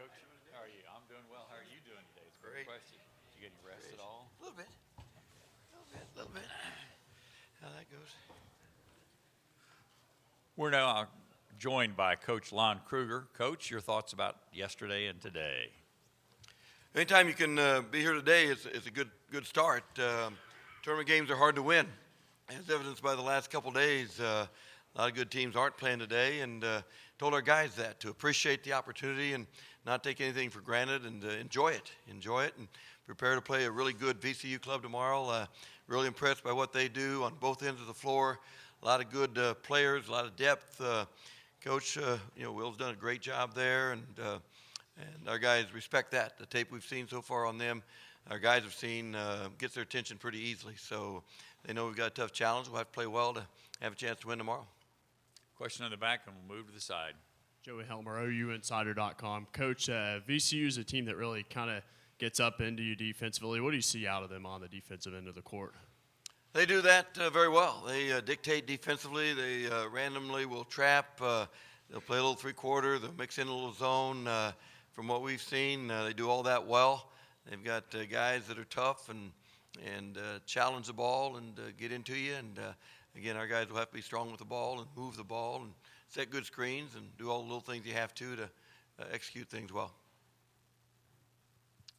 Coach. How are you? I'm doing well. How are you doing today? It's a great question. Did you get any rest at all? A little bit. How that goes. We're now joined by Coach Lon Krueger. Coach, your thoughts about yesterday and today? Anytime you can be here today is a good start. Tournament games are hard to win, as evidenced by the last couple days. A lot of good teams aren't playing today, and told our guys that to appreciate the opportunity and not take anything for granted, and enjoy it, and prepare to play a really good VCU club tomorrow. Really impressed by what they do on both ends of the floor. A lot of good players, a lot of depth. Coach, Will's done a great job there, and our guys respect that. The tape we've seen so far on them, our guys have seen, gets their attention pretty easily. So they know we've got a tough challenge. We'll have to play well to have a chance to win tomorrow. Question on the back, and we'll move to the side. Joey Helmer, OUinsider.com. Coach, VCU is a team that really kind of gets up into you defensively. What do you see out of them on the defensive end of the court? They do that very well. They dictate defensively. They randomly will trap. They'll play a little three-quarter. They'll mix in a little zone. From what we've seen, they do all that well. They've got guys that are tough and challenge the ball and get into you. And, again, our guys will have to be strong with the ball and move the ball and set good screens and do all the little things you have to execute things well.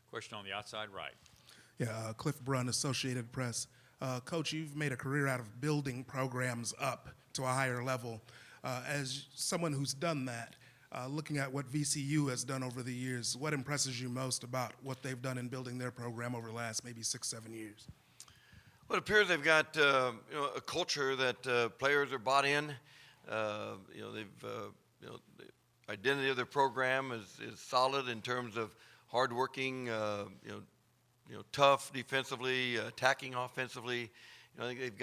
Question on the outside right. Yeah, Cliff Brunn, Associated Press. Coach, you've made a career out of building programs up to a higher level. As someone who's done that, looking at what VCU has done over the years, what impresses you most about what they've done in building their program over the last maybe 6-7 years? Well, it appears they've got a culture that players are bought in. The identity of their program is solid in terms of hardworking, tough defensively, attacking offensively. I think they've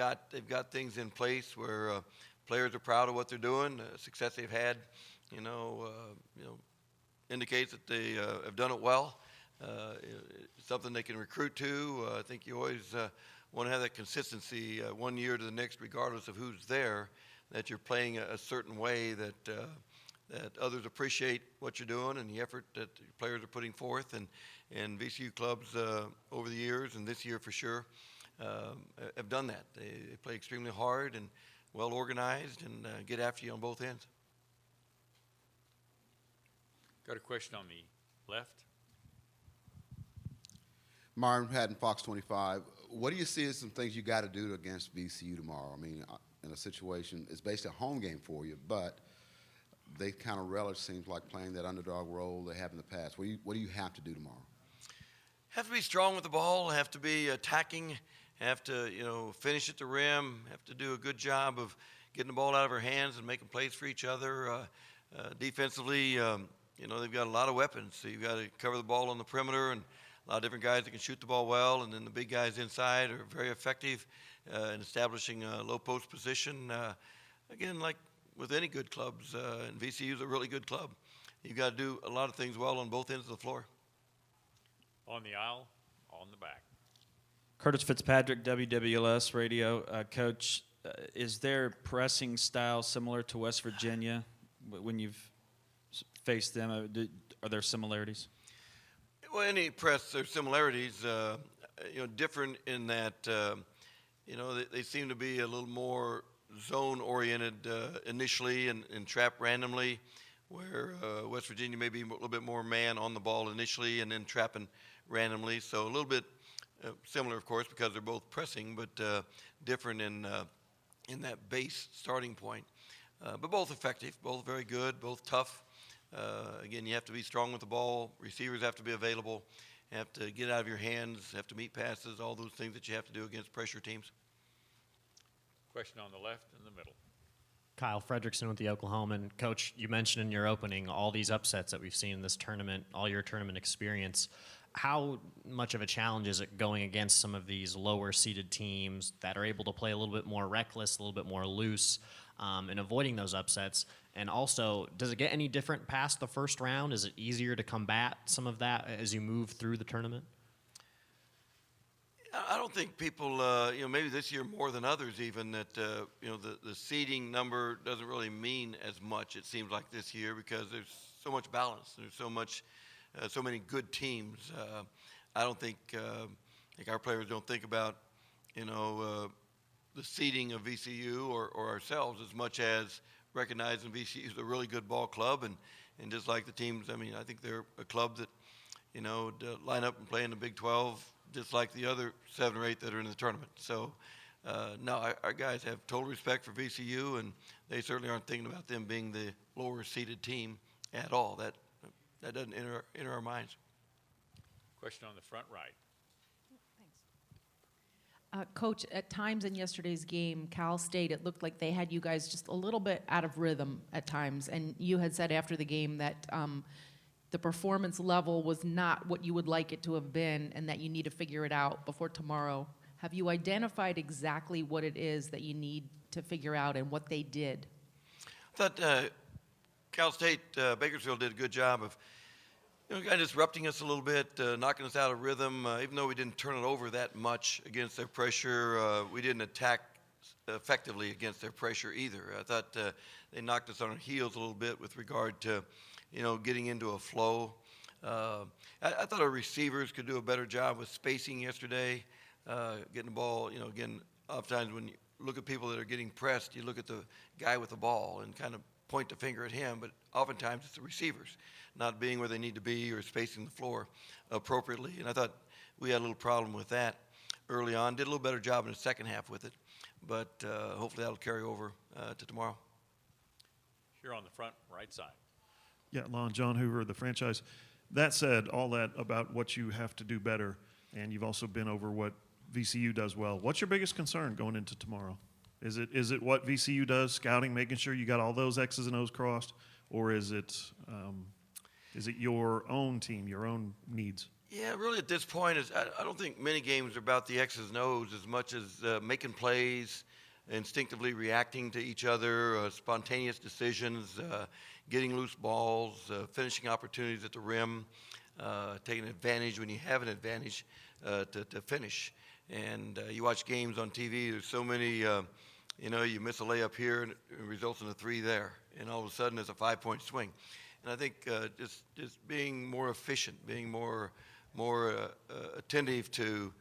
got things in place where players are proud of what they're doing. Success they've had, indicates that they have done it well. It's something they can recruit to. I think you always want to have that consistency one year to the next, regardless of who's there, that you're playing a certain way that others appreciate what you're doing and the effort that your players are putting forth. And VCU clubs over the years, and this year for sure, have done that. They play extremely hard and well organized and get after you on both ends. Got a question on the left. Myron Patton, Fox 25. What do you see as some things you got to do against VCU tomorrow? I mean, in a situation, it's basically a home game for you, but they kind of relish, seems like, playing that underdog role they have in the past. What do you have to do tomorrow? Have to be strong with the ball, have to be attacking, have to, finish at the rim, have to do a good job of getting the ball out of our hands and making plays for each other. Defensively, they've got a lot of weapons, so you've got to cover the ball on the perimeter, and a lot of different guys that can shoot the ball well, and then the big guys inside are very effective in establishing a low post position. Again, like with any good clubs, and VCU is a really good club. You've got to do a lot of things well on both ends of the floor. On the aisle, on the back. Curtis Fitzpatrick, WWLS Radio. Coach, is their pressing style similar to West Virginia when you've faced them? Are there similarities? Well, any press, there's similarities. Different in that, they seem to be a little more zone-oriented initially and trap randomly, where West Virginia may be a little bit more man on the ball initially and then trapping randomly. So a little bit similar, of course, because they're both pressing, but different in that base starting point. But both effective, both very good, both tough. Again, you have to be strong with the ball. Receivers have to be available, have to get out of your hands, have to meet passes, all those things that you have to do against pressure teams. Question on the left and the middle. Kyle Fredrickson with the Oklahoman. Coach, you mentioned in your opening all these upsets that we've seen in this tournament, all your tournament experience. How much of a challenge is it going against some of these lower-seeded teams that are able to play a little bit more reckless, a little bit more loose, and avoiding those upsets? And also, does it get any different past the first round? Is it easier to combat some of that as you move through the tournament? I don't think people, maybe this year more than others even, that, the seeding number doesn't really mean as much, it seems like this year, because there's so much balance. There's so much so many good teams. I don't think our players don't think about, the seeding of VCU or ourselves as much as recognizing VCU is a really good ball club, and just like the teams, I think they're a club that, to line up and play in the Big 12 just like the other 7 or 8 that are in the tournament. So, no, our guys have total respect for VCU, and they certainly aren't thinking about them being the lower seeded team at all. That doesn't enter our minds. Question on the front right. Coach, at times in yesterday's game, Cal State, it looked like they had you guys just a little bit out of rhythm at times. And you had said after the game that the performance level was not what you would like it to have been and that you need to figure it out before tomorrow. Have you identified exactly what it is that you need to figure out and what they did? I thought Cal State, Bakersfield did a good job of kind of disrupting us a little bit, knocking us out of rhythm. Even though we didn't turn it over that much against their pressure, we didn't attack effectively against their pressure either. I thought they knocked us on our heels a little bit with regard to, getting into a flow. I thought our receivers could do a better job with spacing yesterday, getting the ball. Again, oftentimes when you look at people that are getting pressed, you look at the guy with the ball and kind of point the finger at him, but oftentimes it's the receivers not being where they need to be or spacing the floor appropriately. And I thought we had a little problem with that early on. Did a little better job in the second half with it, but hopefully that'll carry over to tomorrow. Here on the front right side. Yeah, Lon, John Hoover, the franchise. That said, all that about what you have to do better, and you've also been over what VCU does well. What's your biggest concern going into tomorrow? Is it what VCU does, scouting, making sure you got all those X's and O's crossed, or is it your own team, your own needs? Yeah, really at this point, I don't think many games are about the X's and O's as much as making plays, instinctively reacting to each other, spontaneous decisions, getting loose balls, finishing opportunities at the rim, taking advantage when you have an advantage to finish. And you watch games on TV, there's so many, you miss a layup here and it results in a 3 there. And all of a sudden it's a 5-point swing. And I think just being more efficient, being more attentive to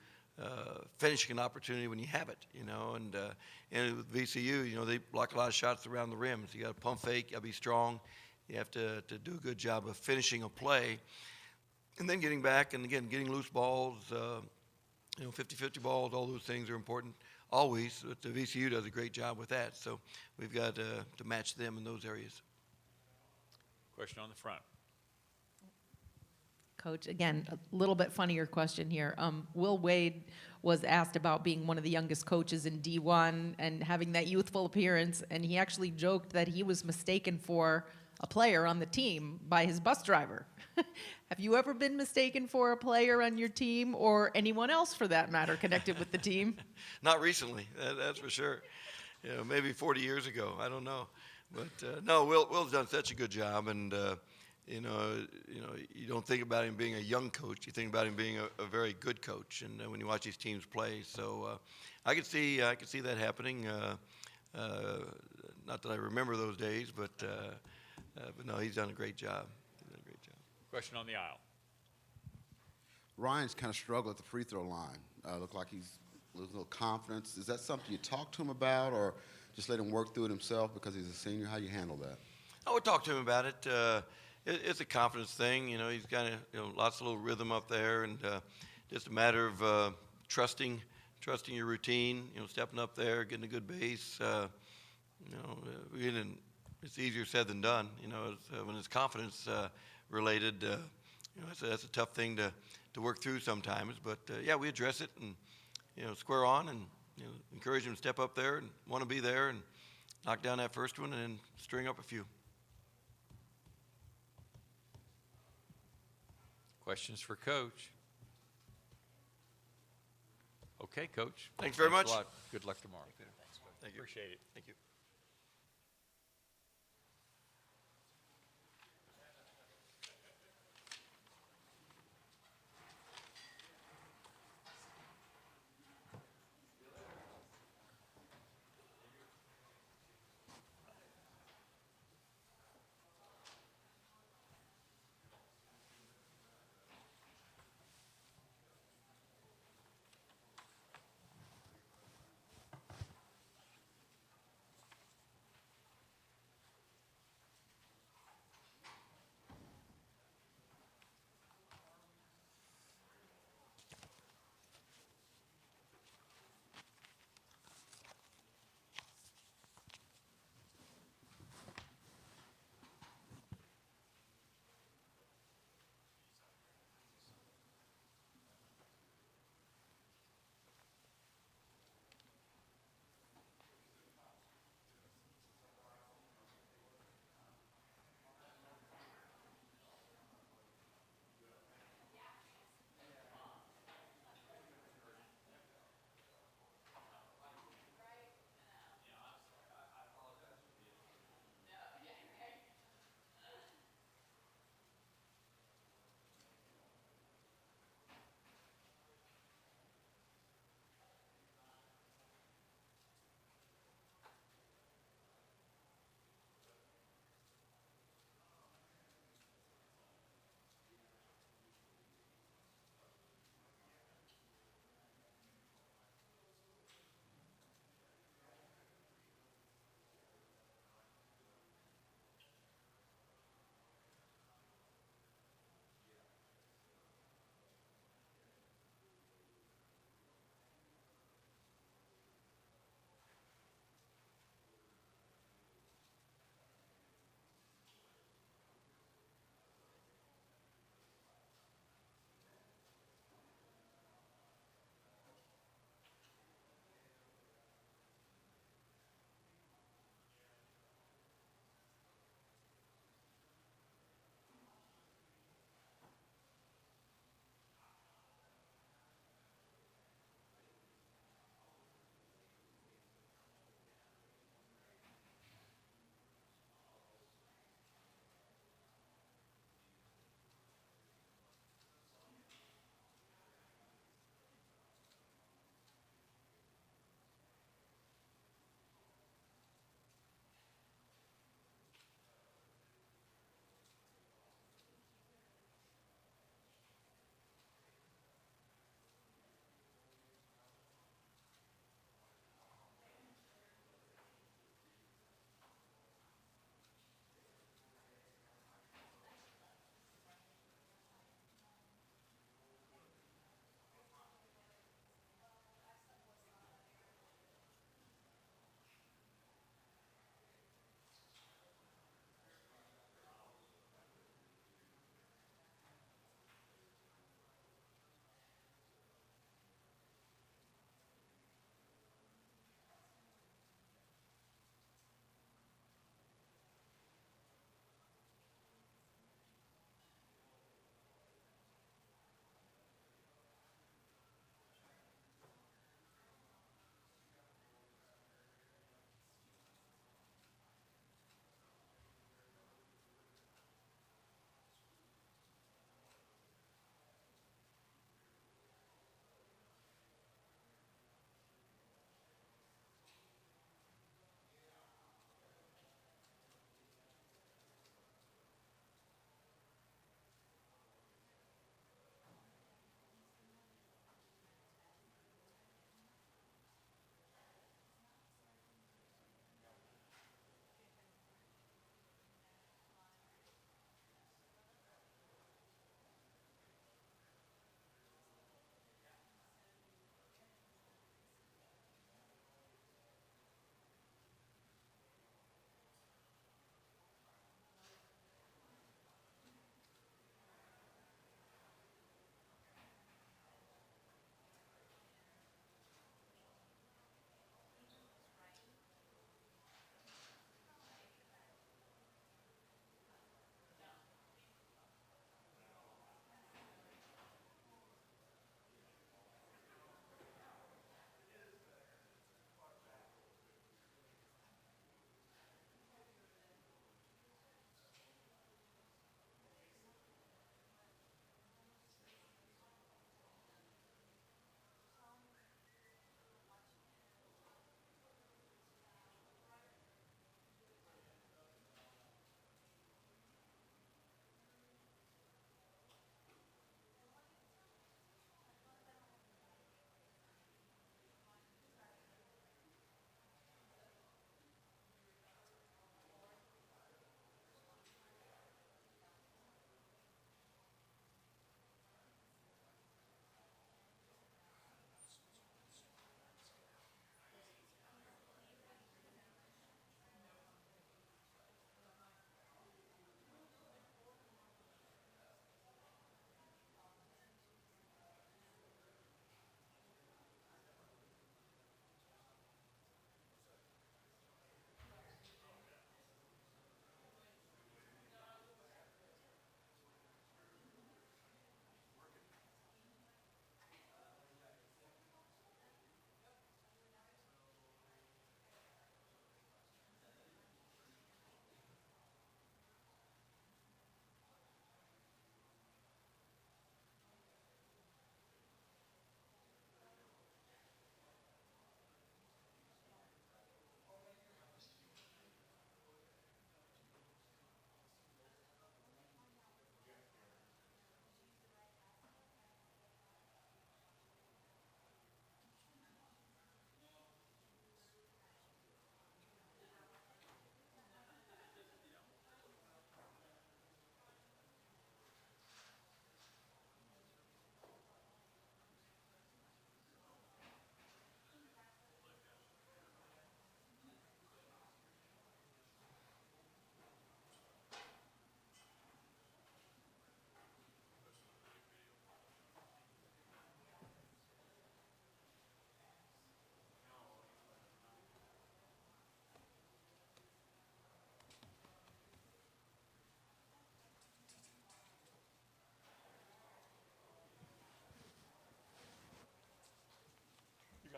finishing an opportunity when you have it, and with VCU, they block a lot of shots around the rim. So you got to pump fake, you got to be strong. You have to do a good job of finishing a play. And then getting back and, again, getting loose balls, 50-50 balls, all those things are important always. But the VCU does a great job with that. So we've got to match them in those areas. Question on the front. Coach, again, a little bit funnier question here. Will Wade was asked about being one of the youngest coaches in D1 and having that youthful appearance, and he actually joked that he was mistaken for a player on the team by his bus driver. Have you ever been mistaken for a player on your team or anyone else for that matter connected with the team? Not recently, that's for sure. Maybe 40 years ago, I don't know. But no, Will's done such a good job, and you don't think about him being a young coach. You think about him being a very good coach, and when you watch these teams play, so I could see that happening. Not that I remember those days, but no, he's done a great job. Question on the aisle. Ryan's kind of struggled at the free throw line. Looked like he's losing a little confidence. Is that something you talk to him about, or just let him work through it himself because he's a senior? How do you handle that? I would talk to him about it. It's a confidence thing. He's got lots of little rhythm up there, and just a matter of trusting your routine. Stepping up there, getting a good base. It's easier said than done. When it's confidence related, that's a tough thing to work through sometimes. But yeah, we address it and square on and encourage him to step up there and want to be there and knock down that first one and then string up a few. Questions for Coach? Okay, Coach. Thanks very much. A lot. Good luck tomorrow. Thank you. Appreciate it. Thank you.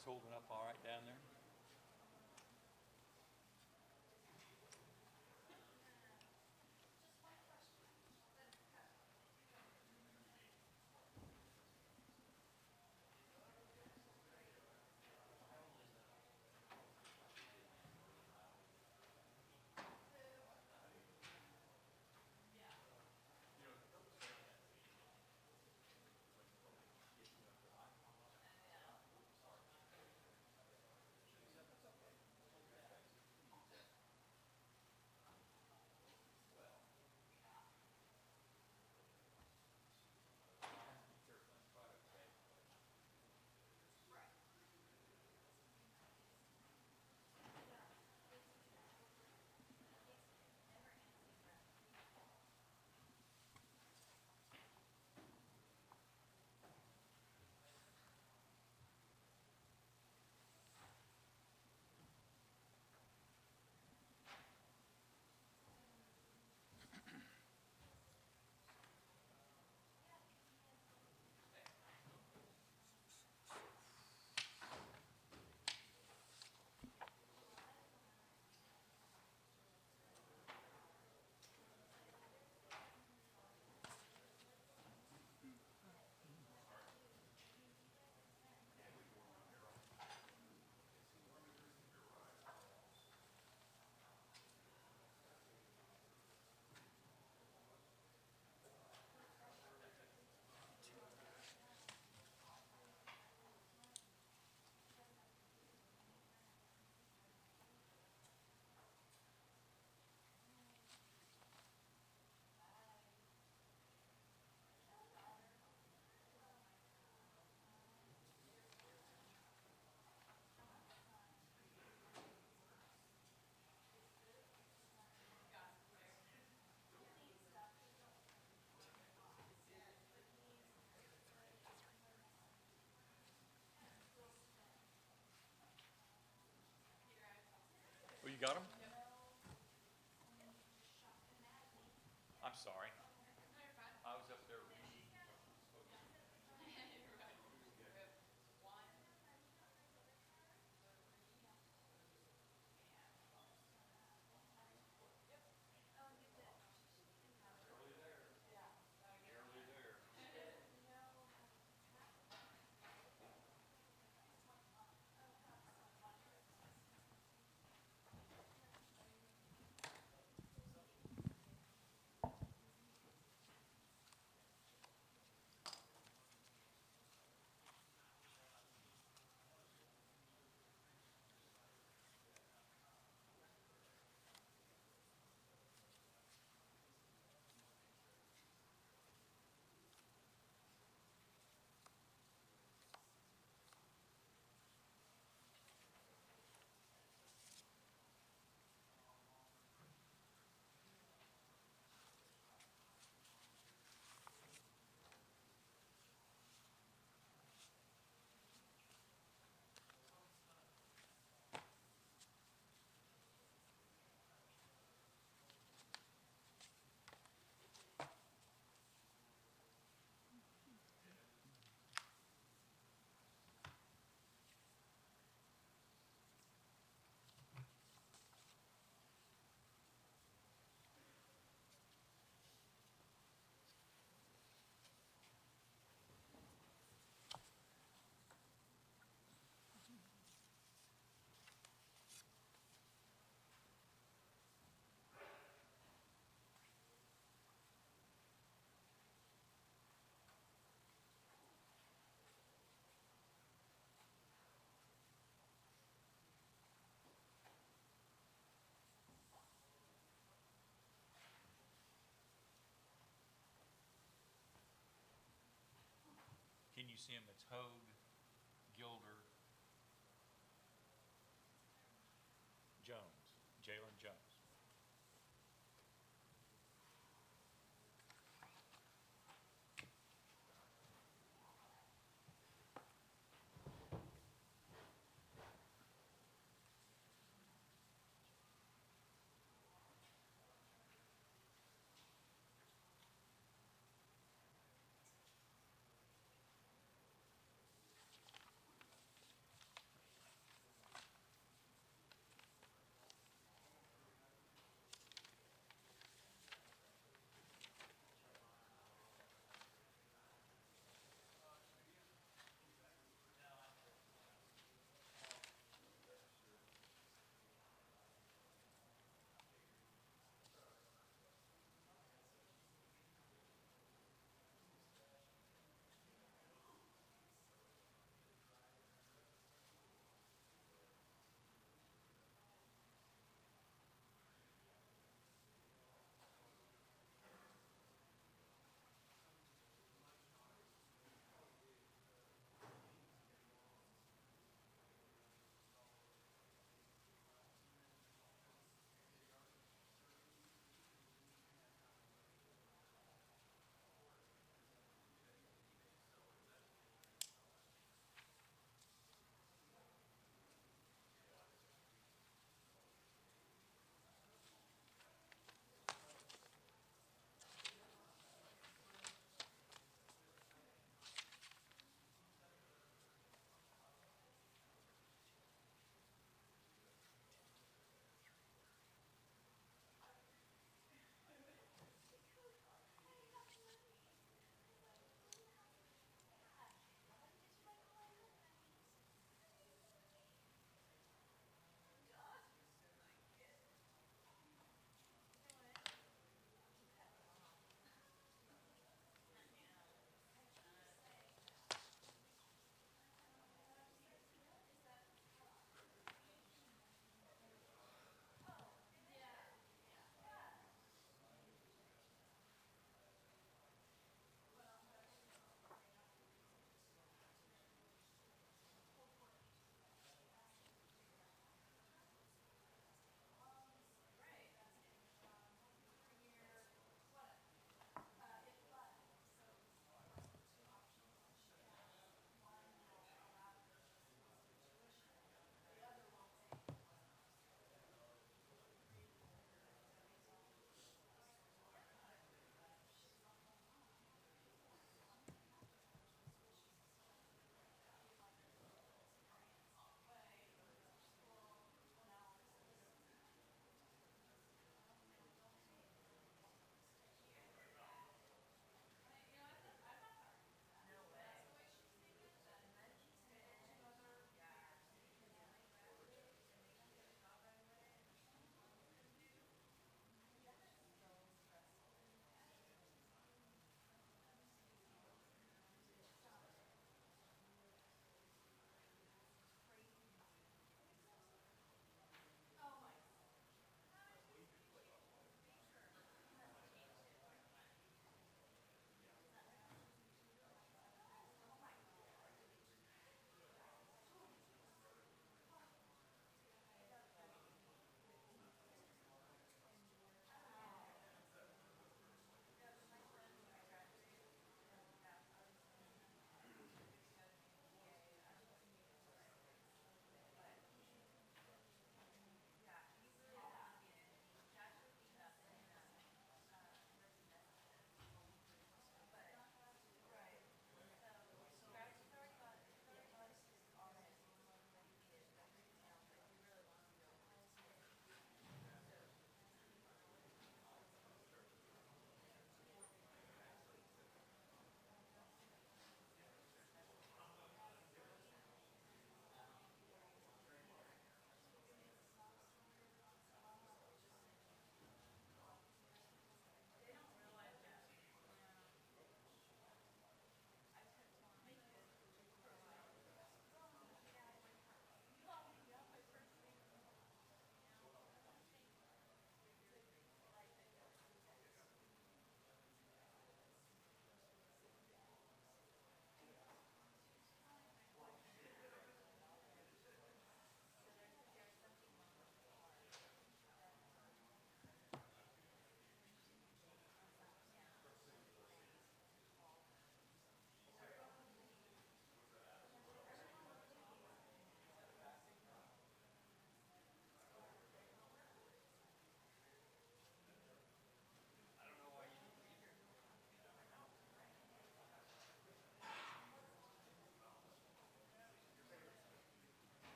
guys holding up all right down there? Oh, you got them? I'm sorry. I was up there reading. Can you see him? It's Hogue, Gilder, Jones, Jalen Jones.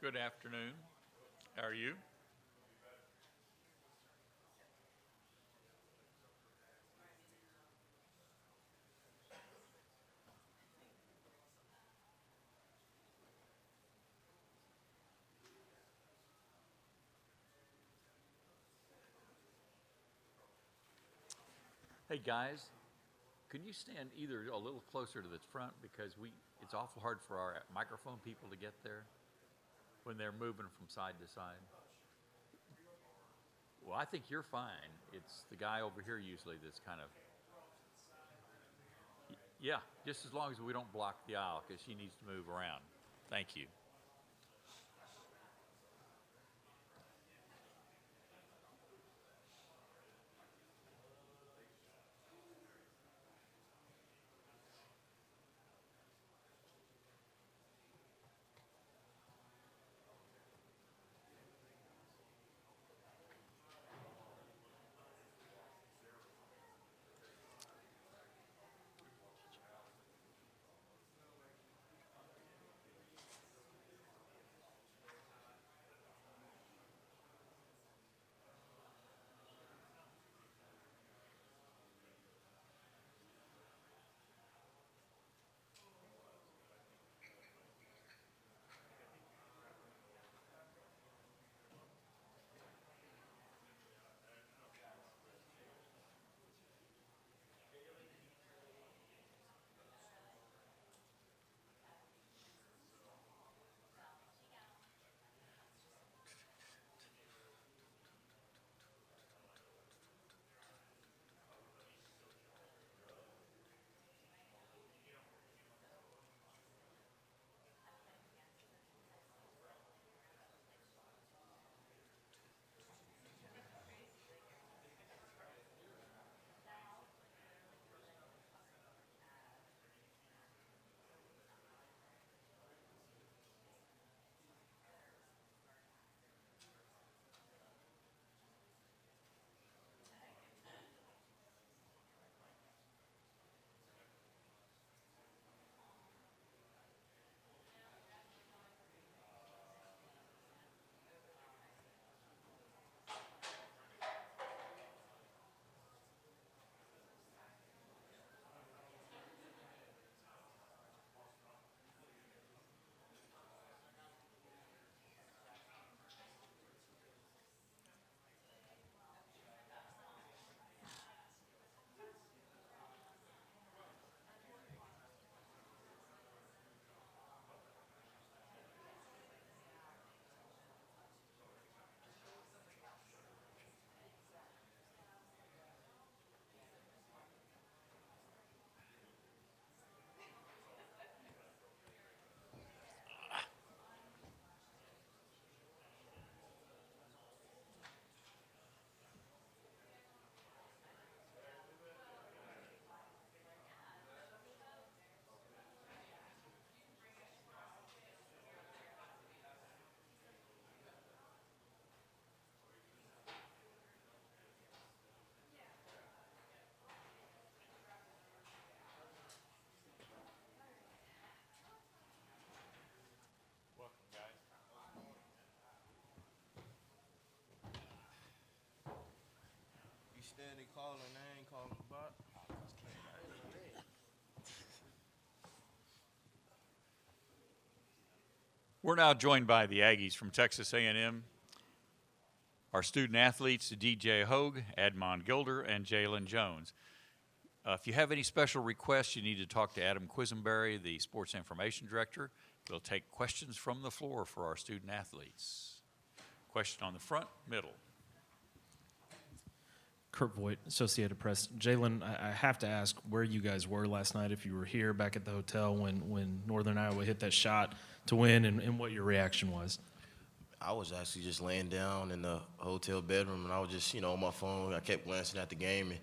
Good afternoon. How are you? Hey guys, can you stand either a little closer to the front because it's awful hard for our microphone people to get there when they're moving from side to side. Well, I think you're fine. It's the guy over here usually that's kind of, yeah, just as long as we don't block the aisle because she needs to move around. Thank you. Steady calling, I ain't calling about. We're now joined by the Aggies from Texas A&M. Our student athletes, DJ Hogue, Admon Gilder, and Jalen Jones. If you have any special requests, you need to talk to Adam Quisenberry, the Sports Information Director. We'll take questions from the floor for our student athletes. Question on the front, middle. Kurt Voigt, Associated Press. Jalen, I have to ask where you guys were last night, if you were here back at the hotel when Northern Iowa hit that shot to win, and what your reaction was. I was actually just laying down in the hotel bedroom, and I was just, on my phone. I kept glancing at the game, and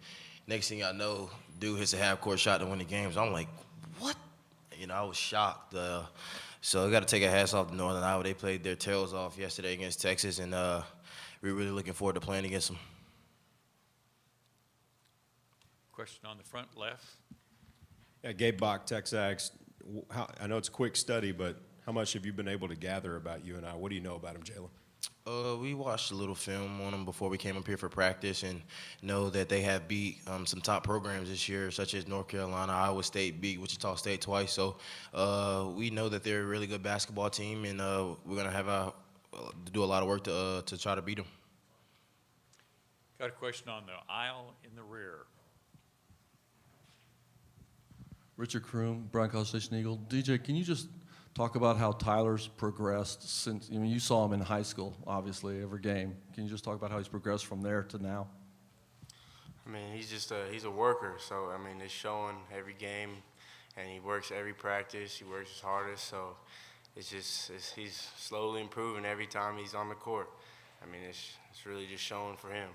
next thing I know, dude hits a half-court shot to win the game. So I'm like, what? I was shocked. So I got to take a hats off to Northern Iowa. They played their tails off yesterday against Texas, and we're really looking forward to playing against them. Question on the front left. Yeah, Gabe Bach, Texags. I know it's a quick study, but How much have you been able to gather about UNI? What do you know about them, Jalen? We watched a little film on them before we came up here for practice and know that they have beat some top programs this year, such as North Carolina, Iowa State, beat Wichita State twice. So we know that they're a really good basketball team, and we're going to have to do a lot of work to try to beat them. Got a question on the aisle in the rear. Richard Kroom, Bryan College Station Eagle. DJ, can you just talk about how Tyler's progressed since, I mean, you saw him in high school, obviously, every game. Can you just talk about how he's progressed from there to now? I mean, he's a worker, so, I mean, it's showing every game, and he works every practice. He works his hardest, so he's slowly improving every time he's on the court. I mean, it's really just showing for him.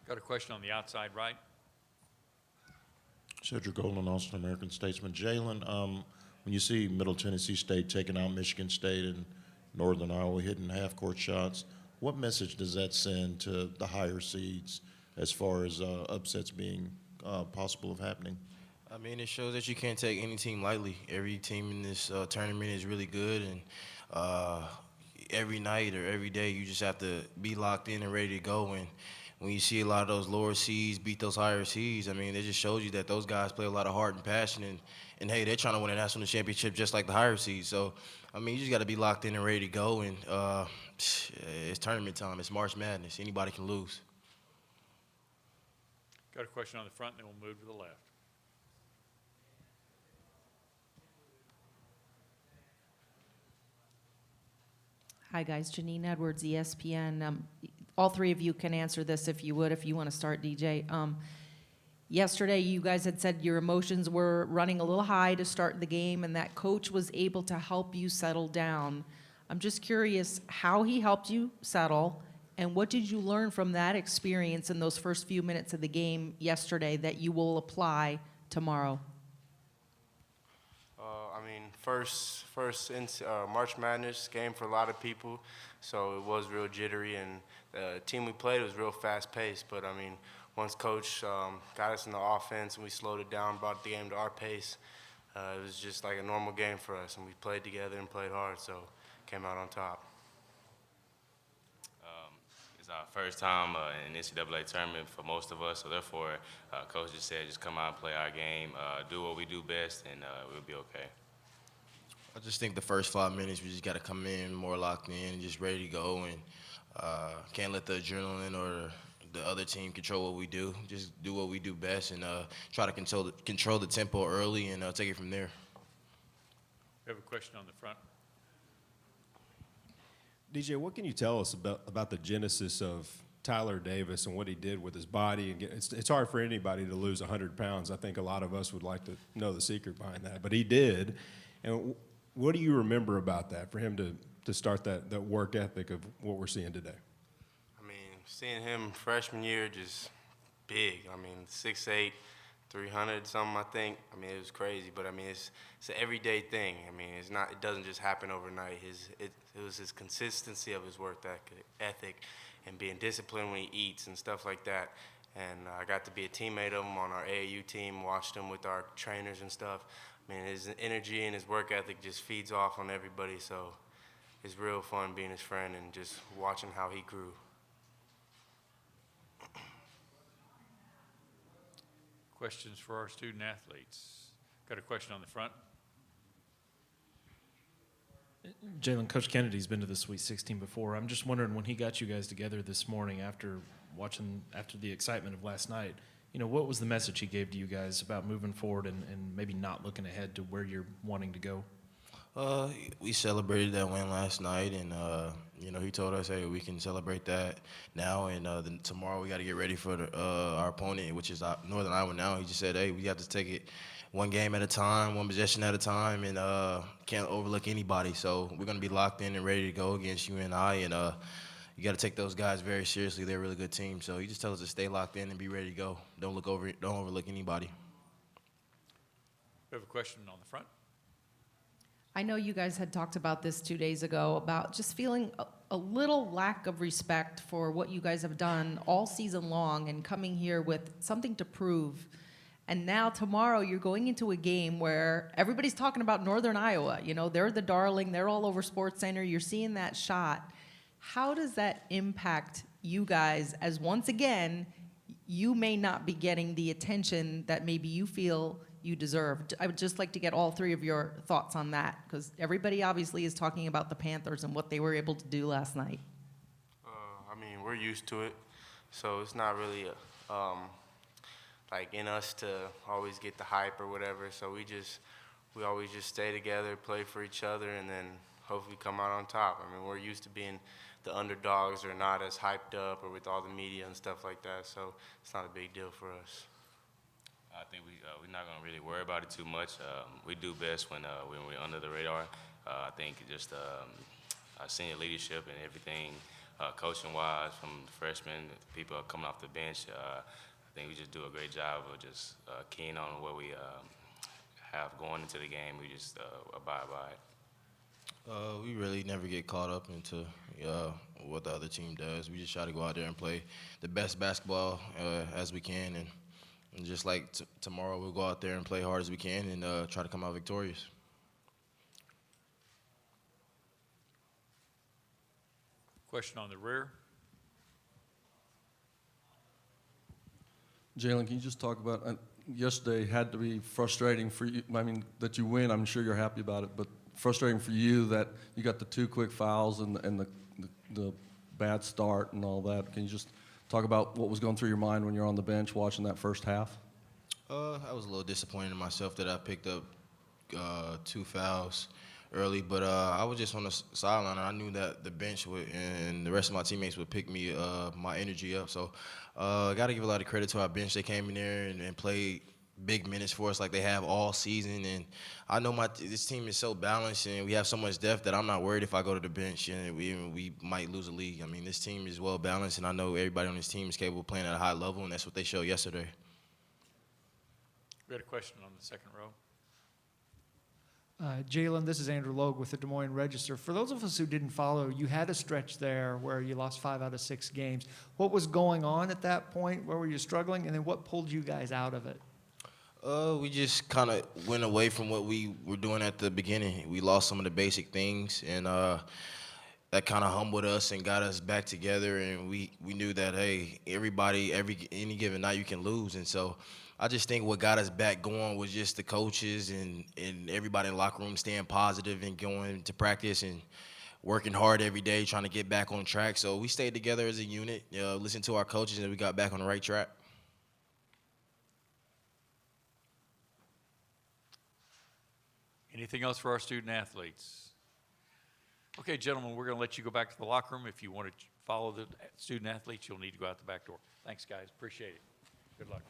Got a question on the outside right. Cedric Golden, Austin American Statesman. Jalen, when you see Middle Tennessee State taking out Michigan State and Northern Iowa hitting half-court shots, what message does that send to the higher seeds as far as upsets being possible of happening? I mean, it shows that you can't take any team lightly. Every team in this tournament is really good, and every night or every day you just have to be locked in and ready to go. And when you see a lot of those lower seeds beat those higher seeds, I mean, it just shows you that those guys play a lot of heart and passion, and hey, they're trying to win a national championship just like the higher seeds. So, I mean, you just got to be locked in and ready to go, and it's tournament time. It's March Madness. Anybody can lose. Got a question on the front, and then we'll move to the left. Hi, guys. Janine Edwards, ESPN. All three of you can answer this if you would, if you want to start, DJ. Yesterday, you guys had said your emotions were running a little high to start the game, and that coach was able to help you settle down. I'm just curious how he helped you settle, and what did you learn from that experience in those first few minutes of the game yesterday that you will apply tomorrow? I mean, first March Madness game for a lot of people, so it was real jittery, and the team we played was real fast-paced. But, I mean, once Coach got us in the offense and we slowed it down, brought the game to our pace, it was just like a normal game for us, and we played together and played hard, so came out on top. It's our first time in the NCAA tournament for most of us, so therefore, Coach just said, just come out and play our game, do what we do best, and we'll be okay. I just think the first 5 minutes, we just got to come in more locked in and just ready to go, and can't let the adrenaline or the other team control what we do. Just do what we do best and try to control the tempo early and take it from there. We have a question on the front. DJ, what can you tell us about the genesis of Tyler Davis and what he did with his body? And it's hard for anybody to lose 100 pounds. I think a lot of us would like to know the secret behind that, but he did. And what do you remember about that, for him to start that work ethic of what we're seeing today? I mean, seeing him freshman year just big. I mean, 6'8", 300 something, I think. I mean, it was crazy, but I mean, it's an everyday thing. I mean, it doesn't just happen overnight. It was his consistency of his work ethic and being disciplined when he eats and stuff like that. And I got to be a teammate of him on our AAU team, watched him with our trainers and stuff. I mean, his energy and his work ethic just feeds off on everybody, so it's real fun being his friend and just watching how he grew. Questions for our student athletes. Got a question on the front. Jalen, Coach Kennedy's been to the Sweet 16 before. I'm just wondering, when he got you guys together this morning after the excitement of last night, you know, what was the message he gave to you guys about moving forward and maybe not looking ahead to where you're wanting to go? We celebrated that win last night, and you know, he told us, hey, we can celebrate that now, and then tomorrow we got to get ready for our opponent, which is Northern Iowa now. He just said, hey, we have to take it one game at a time, one possession at a time, and can't overlook anybody. So we're going to be locked in and ready to go against UNI, and you got to take those guys very seriously. They're a really good team. So he just tells us to stay locked in and be ready to go. Don't overlook anybody. We have a question on the front. I know you guys had talked about this 2 days ago, about just feeling a little lack of respect for what you guys have done all season long and coming here with something to prove. And now tomorrow you're going into a game where everybody's talking about Northern Iowa. You know, they're the darling. They're all over Sports Center. You're seeing that shot. How does that impact you guys as, once again, you may not be getting the attention that maybe you feel you deserve? I would just like to get all three of your thoughts on that, because everybody obviously is talking about the Panthers and what they were able to do last night. I mean, we're used to it, so it's not really like in us to always get the hype or whatever. So we always just stay together, play for each other, and then hopefully come out on top. I mean, we're used to being the underdogs or not as hyped up or with all the media and stuff like that. So it's not a big deal for us. I think we're not going to really worry about it too much. We do best when we're under the radar. I think just our senior leadership and everything, coaching-wise, from the freshmen, people coming off the bench, I think we just do a great job of just keying on what we have going into the game. We just abide by it. We really never get caught up into what the other team does. We just try to go out there and play the best basketball as we can, and just like tomorrow, we'll go out there and play hard as we can and try to come out victorious. Question on the rear. Jalen, can you just talk about, yesterday had to be frustrating for you. I mean, that you win, I'm sure you're happy about it, but frustrating for you that you got the 2 quick fouls and the bad start and all that. Can you just talk about what was going through your mind when you're on the bench watching that first half? I was a little disappointed in myself that I picked up 2 fouls early, but I was just on the sideline. I knew that the bench and the rest of my teammates would pick me my energy up. So I got to give a lot of credit to our bench. They came in there and played big minutes for us like they have all season. And I know this team is so balanced and we have so much depth that I'm not worried if I go to the bench and we might lose a league. I mean, this team is well balanced, and I know everybody on this team is capable of playing at a high level, and that's what they showed yesterday. We had a question on the second row. Jalen, this is Andrew Logue with the Des Moines Register. For those of us who didn't follow, you had a stretch there where you lost 5 out of 6 games. What was going on at that point? Where were you struggling? And then what pulled you guys out of it? We just kind of went away from what we were doing at the beginning. We lost some of the basic things, and that kind of humbled us and got us back together. And we knew that, hey, any given night you can lose. And so I just think what got us back going was just the coaches and everybody in the locker room staying positive and going to practice and working hard every day, trying to get back on track. So we stayed together as a unit, listened to our coaches, and we got back on the right track. Anything else for our student athletes? Okay, gentlemen, we're going to let you go back to the locker room. If you want to follow the student athletes, you'll need to go out the back door. Thanks, guys. Appreciate it. Good luck.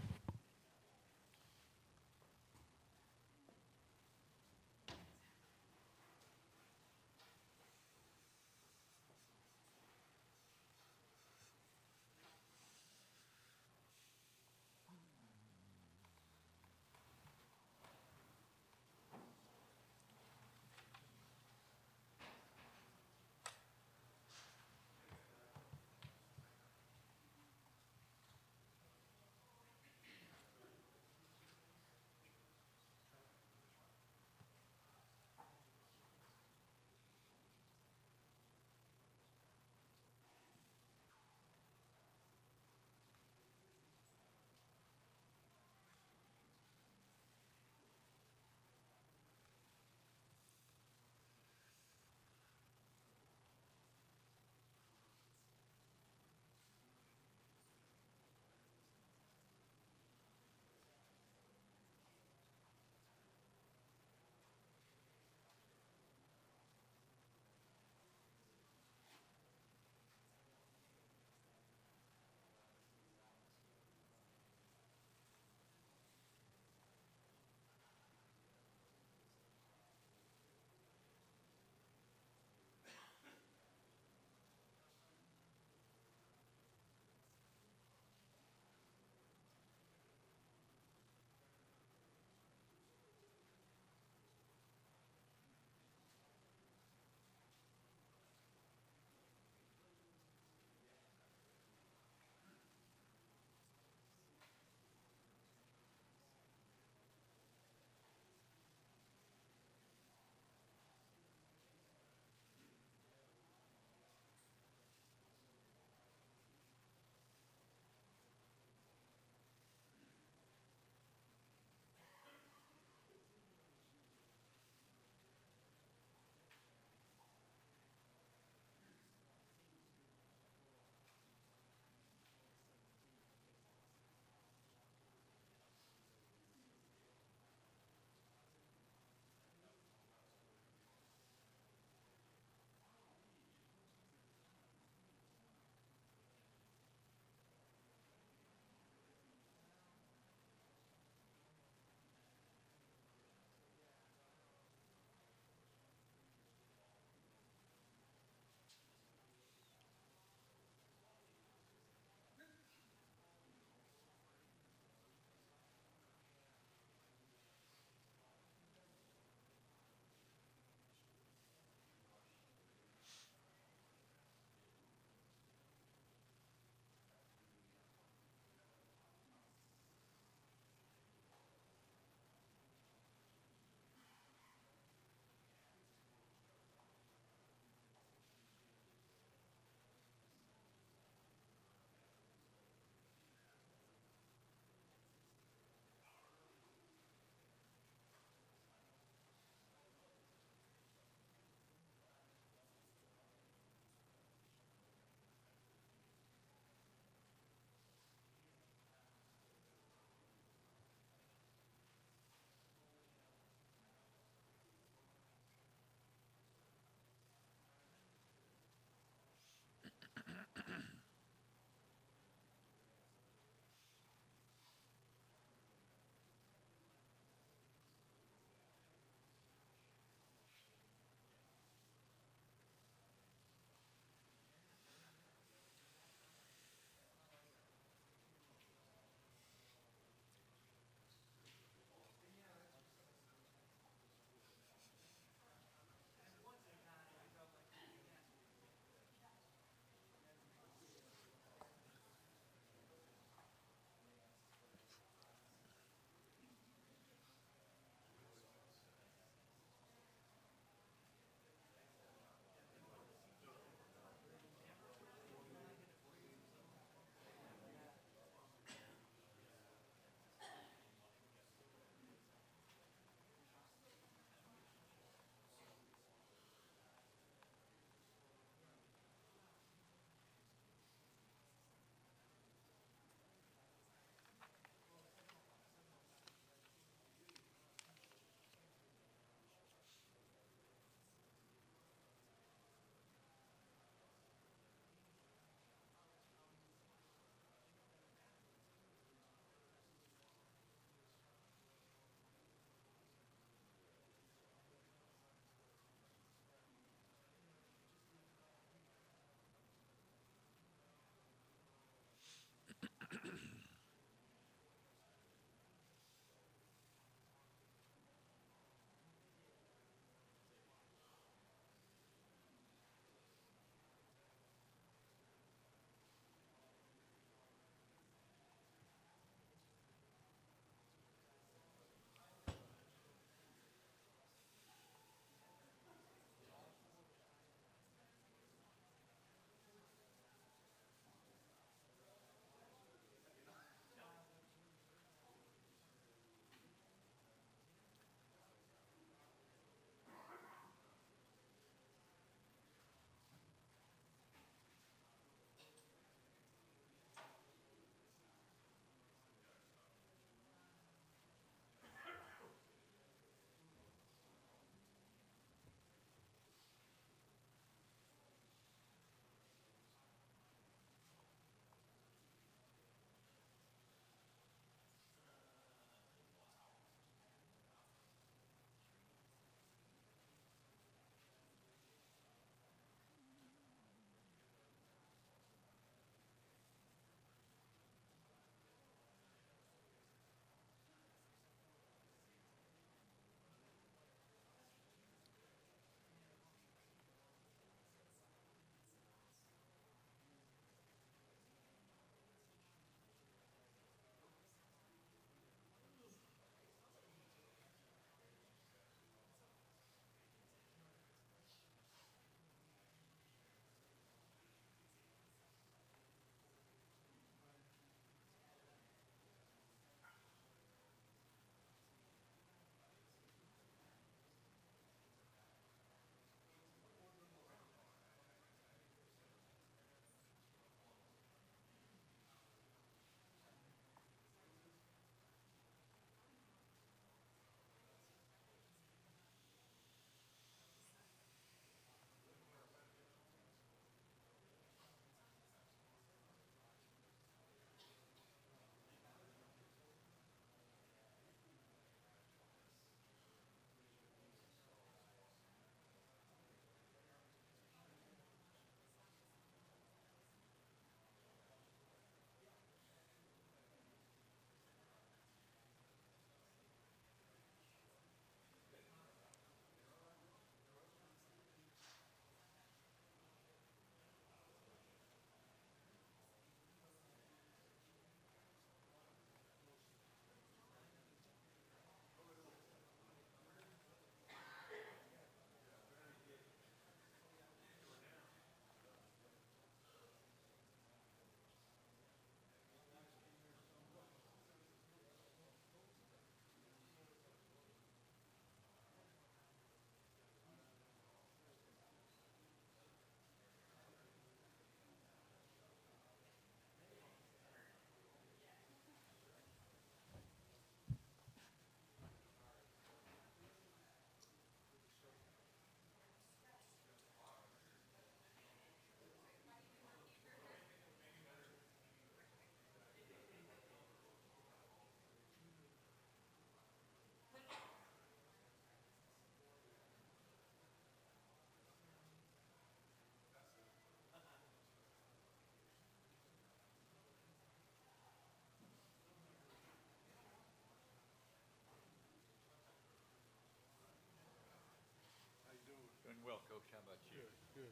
Good.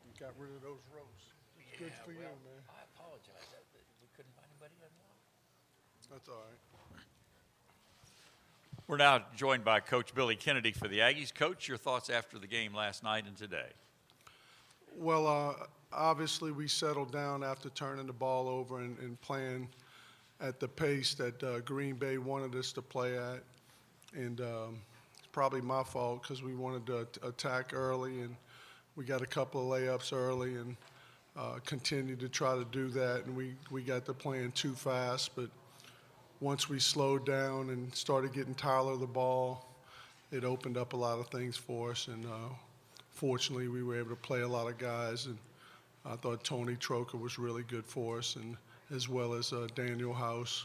You got rid of those rows. It's good for you, man. I apologize. We couldn't find anybody to unlock. That's all right. We're now joined by Coach Billy Kennedy for the Aggies. Coach, your thoughts after the game last night and today? Well, obviously we settled down after turning the ball over and playing at the pace that Green Bay wanted us to play at. And it's probably my fault because we wanted to attack early, and we got a couple of layups early and continued to try to do that. And we got to playing too fast. But once we slowed down and started getting Tyler the ball, it opened up a lot of things for us. And fortunately, we were able to play a lot of guys. And I thought Tony Troker was really good for us, and as well as Daniel House.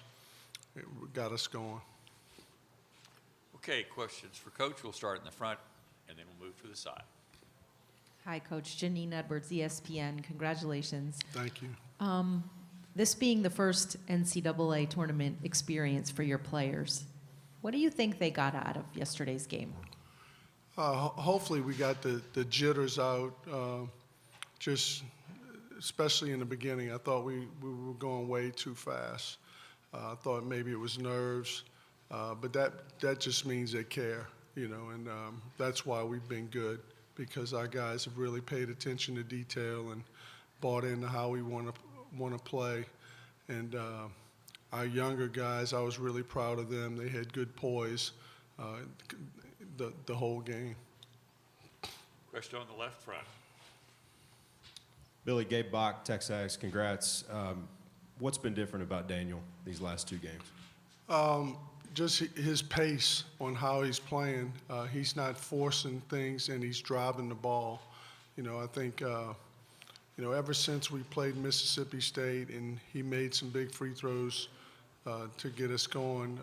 It got us going. Okay, questions for Coach. We'll start in the front, and then we'll move to the side. Hi, Coach. Janine Edwards, ESPN. Congratulations. Thank you. This being the first NCAA tournament experience for your players, what do you think they got out of yesterday's game? Hopefully we got the jitters out, just especially in the beginning. I thought we were going way too fast. I thought maybe it was nerves, but that just means they care, you know, and that's why we've been good, because our guys have really paid attention to detail and bought into how we want to play. And our younger guys, I was really proud of them. They had good poise the whole game. Question on the left front. Billy, Gabe Bach, Texas, congrats. What's been different about Daniel these last two games? Just his pace on how he's playing. He's not forcing things, and he's driving the ball. You know, I think, you know, ever since we played Mississippi State and he made some big free throws to get us going,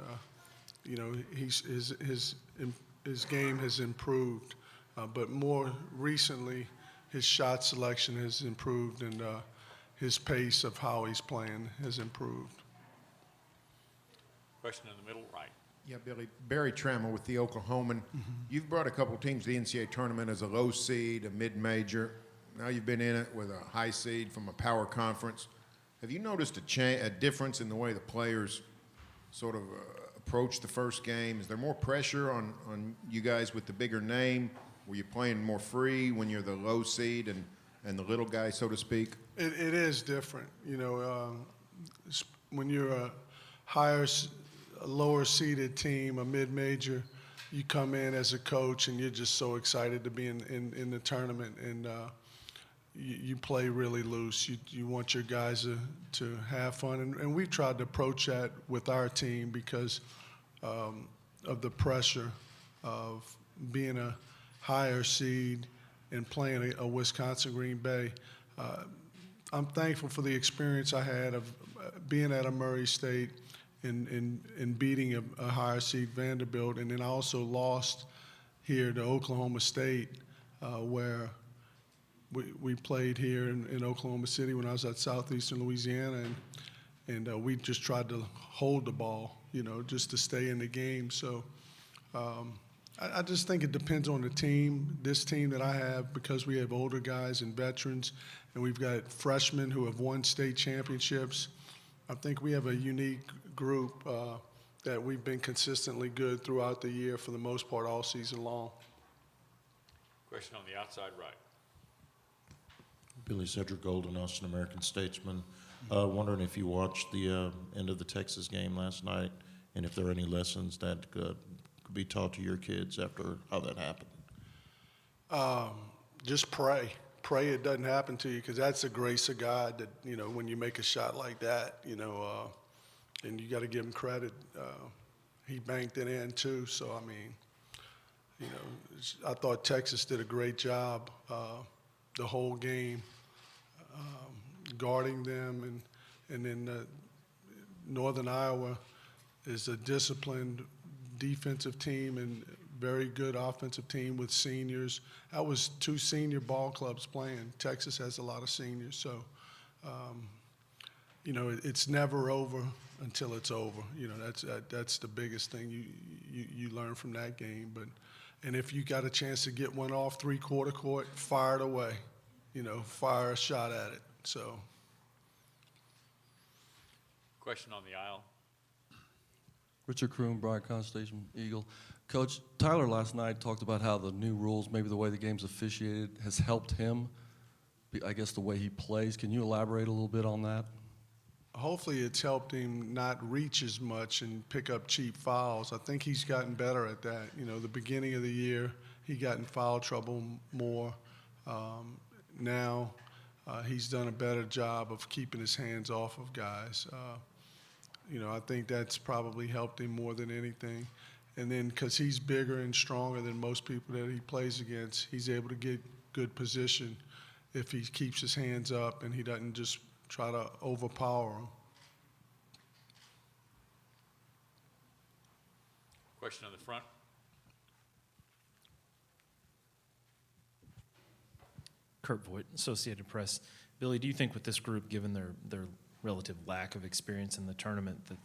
you know, his game has improved. But more recently, his shot selection has improved, and his pace of how he's playing has improved. Question in the middle right. Yeah, Billy. Barry Trammell with the Oklahoman. You've brought a couple teams to the NCAA tournament as a low seed, a mid-major. Now you've been in it with a high seed from a power conference. Have you noticed a difference in the way the players sort of approach the first game? Is there more pressure on you guys with the bigger name? Were you playing more free when you're the low seed and the little guy, so to speak? It is different. You know, when you're a lower seeded team, a mid-major, you come in as a coach and you're just so excited to be in the tournament, and you play really loose. You want your guys to have fun, and we've tried to approach that with our team because of the pressure of being a higher seed and playing a Wisconsin Green Bay. I'm thankful for the experience I had of being at a Murray State and beating a higher seed Vanderbilt, and then I also lost here to Oklahoma State, where we played here in Oklahoma City when I was at Southeastern Louisiana, and we just tried to hold the ball, you know, just to stay in the game. So I just think it depends on the team. This team that I have, because we have older guys and veterans, and we've got freshmen who have won state championships, I think we have a unique group that we've been consistently good throughout the year for the most part all season long. Question on the outside right. Billy Cedric Golden, Austin American Statesman. Wondering if you watched the end of the Texas game last night, and if there are any lessons that could be taught to your kids after how that happened. Just pray. Pray it doesn't happen to you, because that's the grace of God that, you know, when you make a shot like that, you know, and you got to give him credit. He banked it in too, so I mean, you know, I thought Texas did a great job the whole game, guarding them, and then Northern Iowa is a disciplined defensive team and very good offensive team with seniors. That was 2 senior ball clubs playing. Texas has a lot of seniors, so you know, it's never over until it's over. You know, that's the biggest thing you learn from that game. But And if you got a chance to get one off three-quarter court, fire it away. Fire a shot at it. So. Question on the aisle. Richard Kroon, Broadcast Station Eagle. Coach, Tyler last night talked about how the new rules, maybe the way the game's officiated, has helped him, I guess, the way he plays. Can you elaborate a little bit on that? Hopefully it's helped him not reach as much and pick up cheap fouls. I think he's gotten better at that. The beginning of the year, he got in foul trouble more. Now he's done a better job of keeping his hands off of guys. I think that's probably helped him more than anything. And then because he's bigger and stronger than most people that he plays against, he's able to get good position if he keeps his hands up and he doesn't just try to overpower him. Question on the front. Kurt Voigt, Associated Press. Billy, do you think with this group, given their relative lack of experience in the tournament, that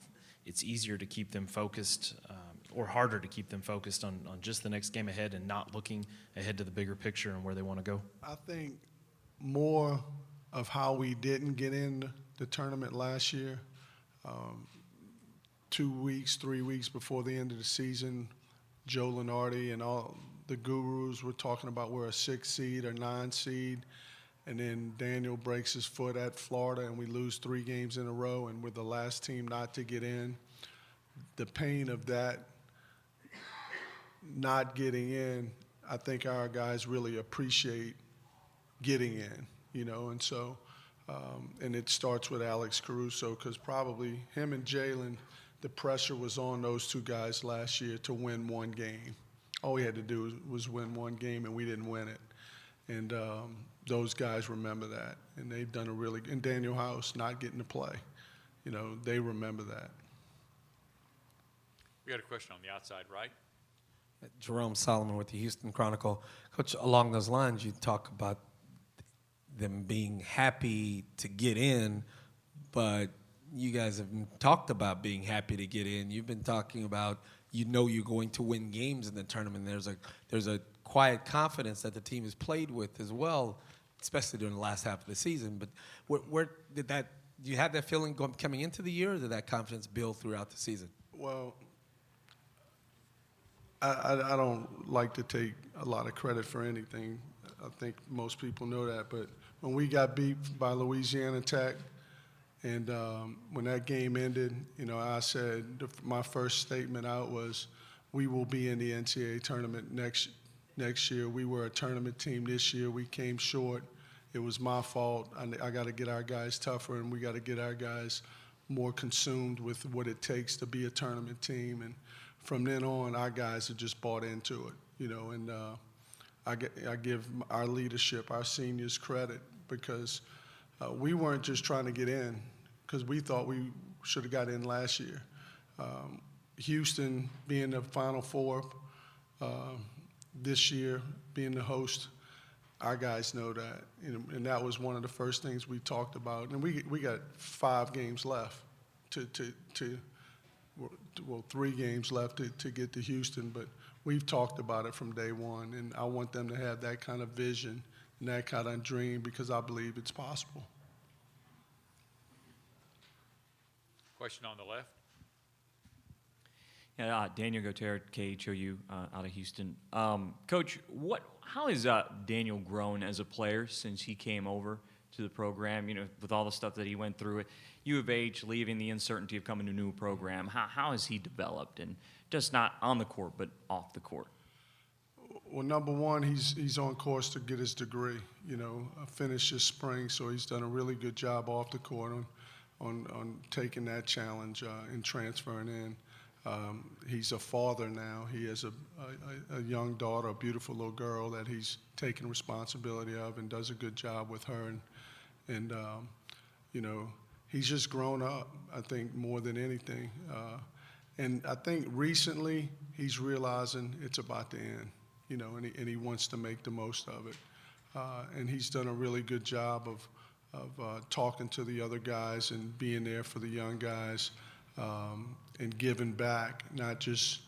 it's easier to keep them focused or harder to keep them focused on just the next game ahead and not looking ahead to the bigger picture and where they want to go? I think more of how we didn't get in the tournament last year. 2 weeks, 3 weeks before the end of the season, Joe Lenardi and all the gurus were talking about we're a 6 seed or 9 seed. And then Daniel breaks his foot at Florida and we lose 3 games in a row and we're the last team not to get in. The pain of that not getting in, I think our guys really appreciate getting in, and so, and it starts with Alex Caruso because probably him and Jalen, the pressure was on those 2 guys last year to win 1 game. All we had to do was win 1 game and we didn't win it. And those guys remember that, and they've done and Daniel House not getting to play, they remember that. We got a question on the outside, right? Jerome Solomon with the Houston Chronicle. Coach, along those lines, you talk about them being happy to get in, but you guys have talked about being happy to get in. You've been talking about you're going to win games in the tournament. There's a quiet confidence that the team has played with as well, especially during the last half of the season. But where did that? Do you have that feeling coming into the year, or did that confidence build throughout the season? Well, I don't like to take a lot of credit for anything. I think most people know that. But when we got beat by Louisiana Tech, and when that game ended, I said my first statement out was, we will be in the NCAA tournament next year. We were a tournament team this year. We came short. It was my fault. I got to get our guys tougher, and we got to get our guys more consumed with what it takes to be a tournament team. And from then on, our guys have just bought into it, and I give our leadership, our seniors credit, because we weren't just trying to get in because we thought we should have got in last year. Houston being the Final Four this year, being the host, our guys know that, and that was one of the first things we talked about. And we got 5 games left well, 3 games left to get to Houston, but we've talked about it from day one, and I want them to have that kind of vision and that kind of dream because I believe it's possible. Question on the left. Yeah, Daniel Gauthier, KHOU, out of Houston. Coach, how has Daniel grown as a player since he came over to the program? With all the stuff that he went through at U of H, leaving the uncertainty of coming to a new program. How has he developed, and just not on the court but off the court? Well, number one, he's on course to get his degree. Finished this spring, so he's done a really good job off the court on taking that challenge and transferring in. He's a father now. He has a young daughter, a beautiful little girl that he's taking responsibility of and does a good job with her. And he's just grown up, I think, more than anything. And I think recently he's realizing it's about to end, and he wants to make the most of it. And he's done a really good job of talking to the other guys and being there for the young guys. And giving back, not just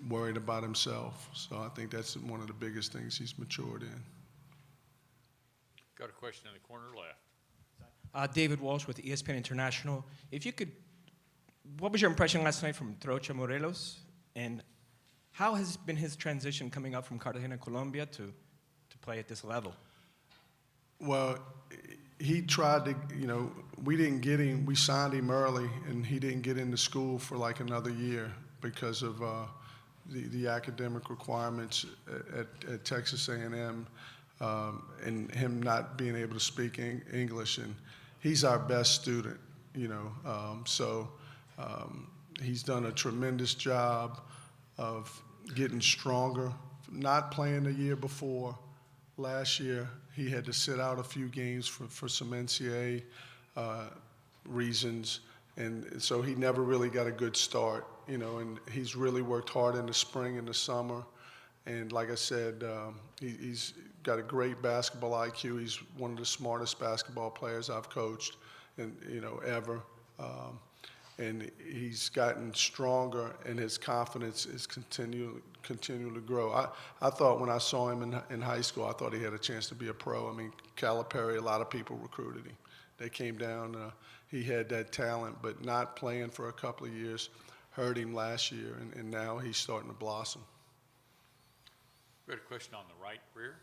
worried about himself. So I think that's one of the biggest things he's matured in. Got a question in the corner left. David Walsh with ESPN International. If you could, what was your impression last night from Trocha Morelos? And how has been his transition coming up from Cartagena, Colombia to play at this level? Well, he tried to, we didn't get him, we signed him early, and he didn't get into school for like another year because of the academic requirements at Texas A&M, and him not being able to speak English. And he's our best student, so he's done a tremendous job of getting stronger, not playing the year before. Last year, he had to sit out a few games for some NCAA reasons, and so he never really got a good start, and he's really worked hard in the spring and the summer. And like I said, he's got a great basketball IQ. He's one of the smartest basketball players I've coached, ever. And he's gotten stronger, and his confidence is continuing to grow. I thought when I saw him in high school, I thought he had a chance to be a pro. I mean, Calipari, a lot of people recruited him. They came down. He had that talent, but not playing for a couple of years hurt him last year, and now he's starting to blossom. We had a question on the right rear.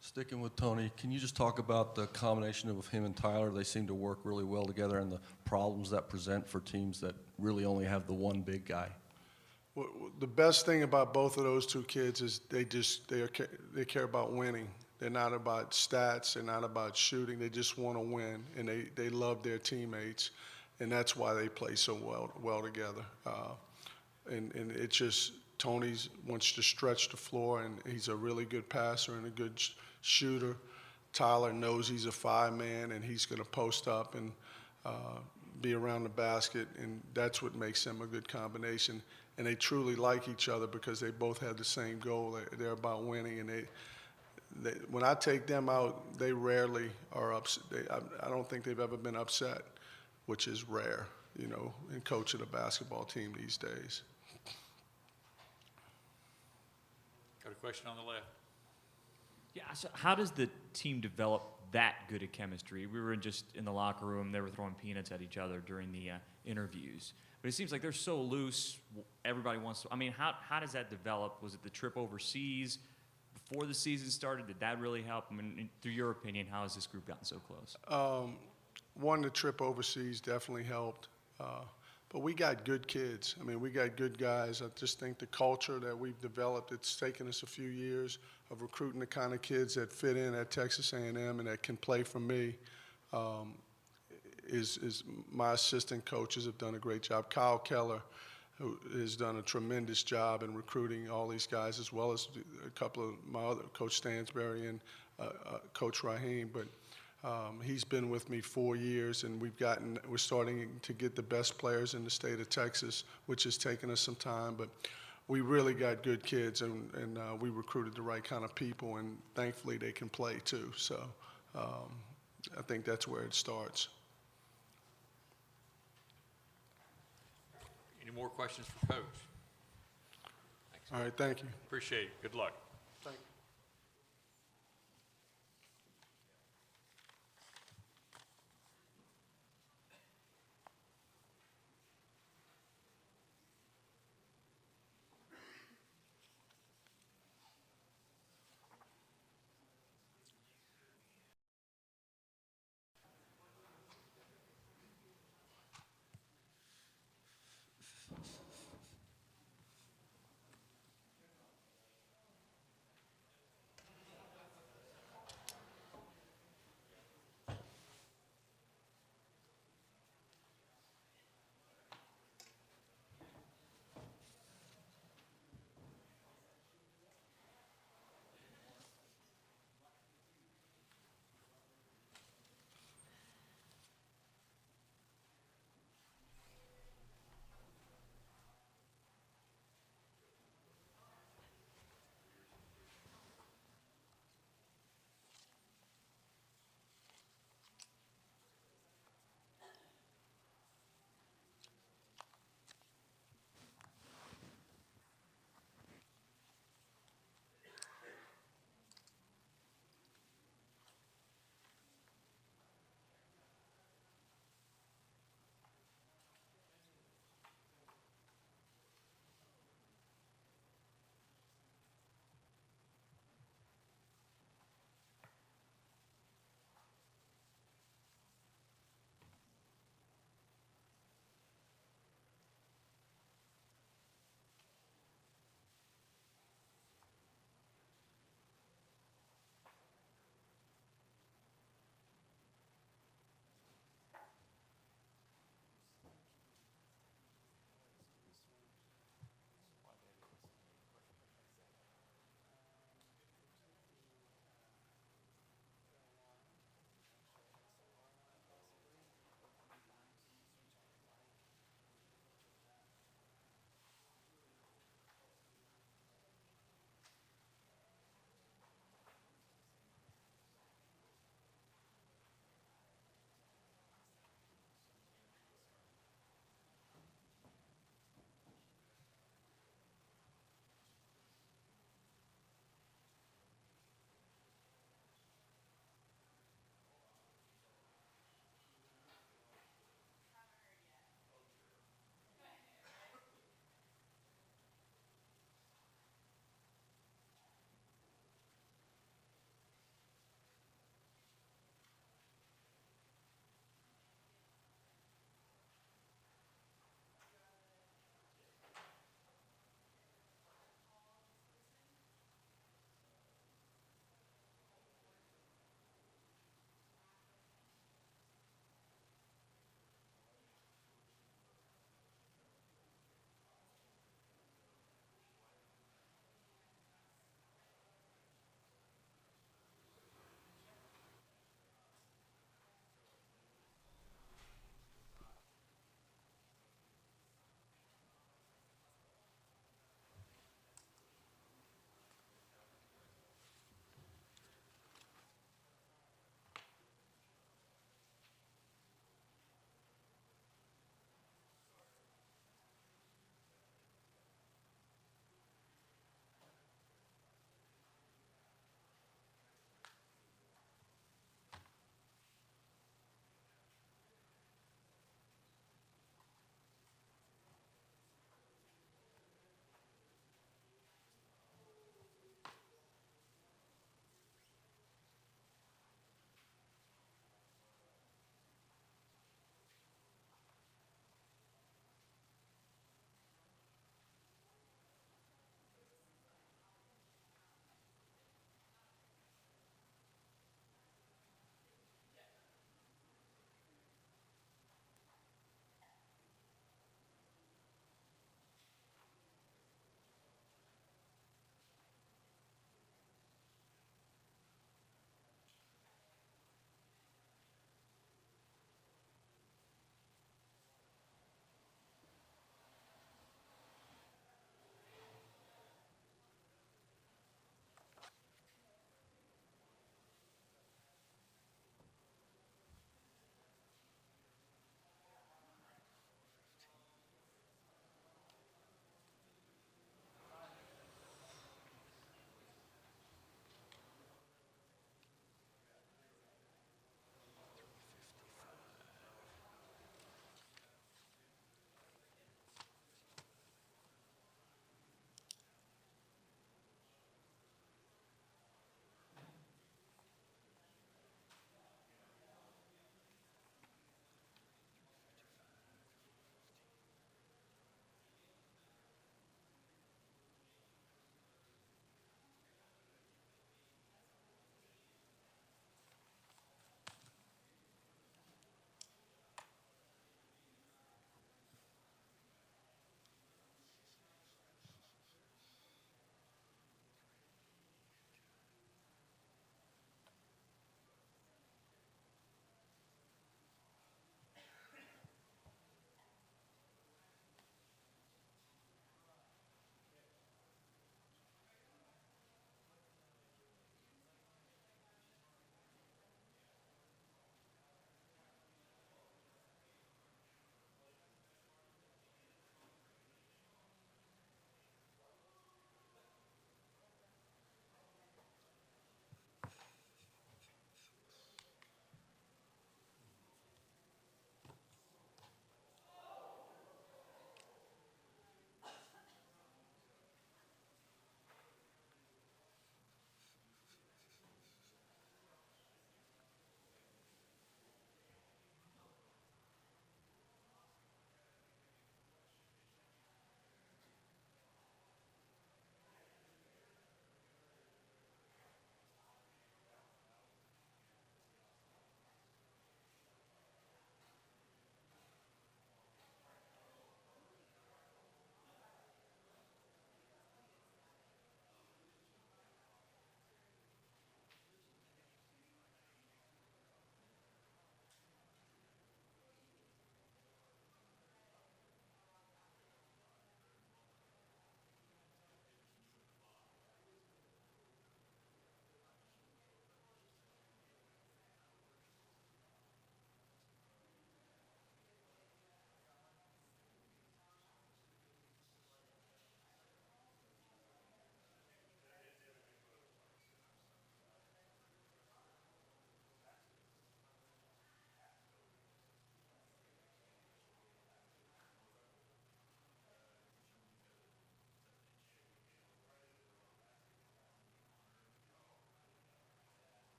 Sticking with Tony, can you just talk about the combination of him and Tyler? They seem to work really well together, and the problems that present for teams that really only have the one big guy. Well, the best thing about both of those two kids is they care about winning. They're not about stats. They're not about shooting. They just want to win, and they love their teammates, and that's why they play so well together. And it's just Tony wants to stretch the floor, and he's a really good passer and a good shooter. Tyler knows he's a five-man, and he's going to post up and be around the basket, and that's what makes them a good combination. And they truly like each other because they both have the same goal. They're about winning, and when I take them out, they rarely are upset. I don't think they've ever been upset, which is rare, in coaching a basketball team these days. Got a question on the left. Yeah, so how does the team develop that good at chemistry? We were just in the locker room. They were throwing peanuts at each other during the interviews. But it seems like they're so loose. Everybody wants to. I mean, how does that develop? Was it the trip overseas before the season started? Did that really help? I mean, through your opinion, how has this group gotten so close? The trip overseas definitely helped. But we got good kids. I mean, we got good guys. I just think the culture that we've developed, it's taken us a few years of recruiting the kind of kids that fit in at Texas A&M and that can play for me. Is my assistant coaches have done a great job. Kyle Keller, who has done a tremendous job in recruiting all these guys, as well as a couple of my other, Coach Stansberry and Coach Raheem. But he's been with me 4 years, and we're starting to get the best players in the state of Texas, which has taken us some time. But we really got good kids, and we recruited the right kind of people, and thankfully they can play too. So I think that's where it starts. Any more questions for Coach? Thanks. All right, thank you. Appreciate it. Good luck. Thank you.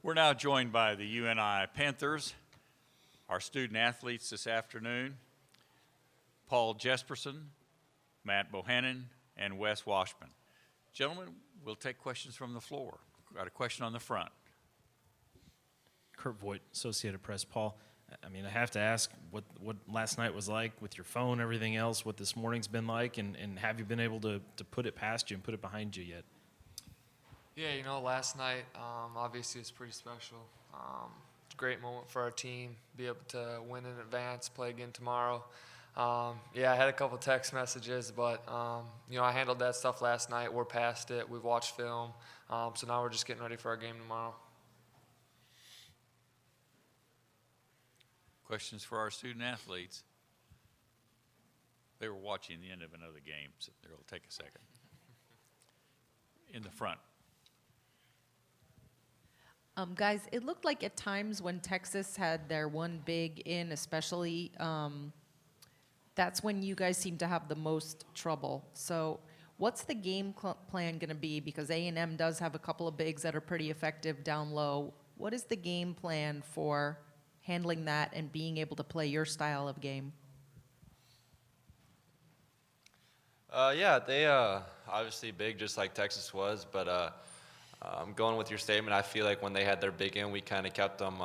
We're now joined by the UNI Panthers, our student athletes this afternoon, Paul Jesperson, Matt Bohannon, and Wes Washman. Gentlemen, we'll take questions from the floor. Got a question on the front. Kurt Voigt, Associated Press. Paul, I mean, I have to ask what last night was like with your phone, everything else, what this morning's been like, and have you been able to put it past you and put it behind you yet? Yeah, you know, last night, obviously it's pretty special. It's a great moment for our team, be able to win in advance, play again tomorrow. Yeah, I had a couple text messages, but, you know, I handled that stuff last night. We're past it. We've watched film. So now we're just getting ready for our game tomorrow. Questions for our student athletes? They were watching the end of another game, so it'll take a second. In the front. Guys, it looked like at times when Texas had their one big in, especially, that's when you guys seem to have the most trouble. So what's the game plan going to be? Because A&M does have a couple of bigs that are pretty effective down low. What is the game plan for handling that and being able to play your style of game? Yeah, they obviously big just like Texas was, but I'm going with your statement. I feel like when they had their big in, we kind of kept them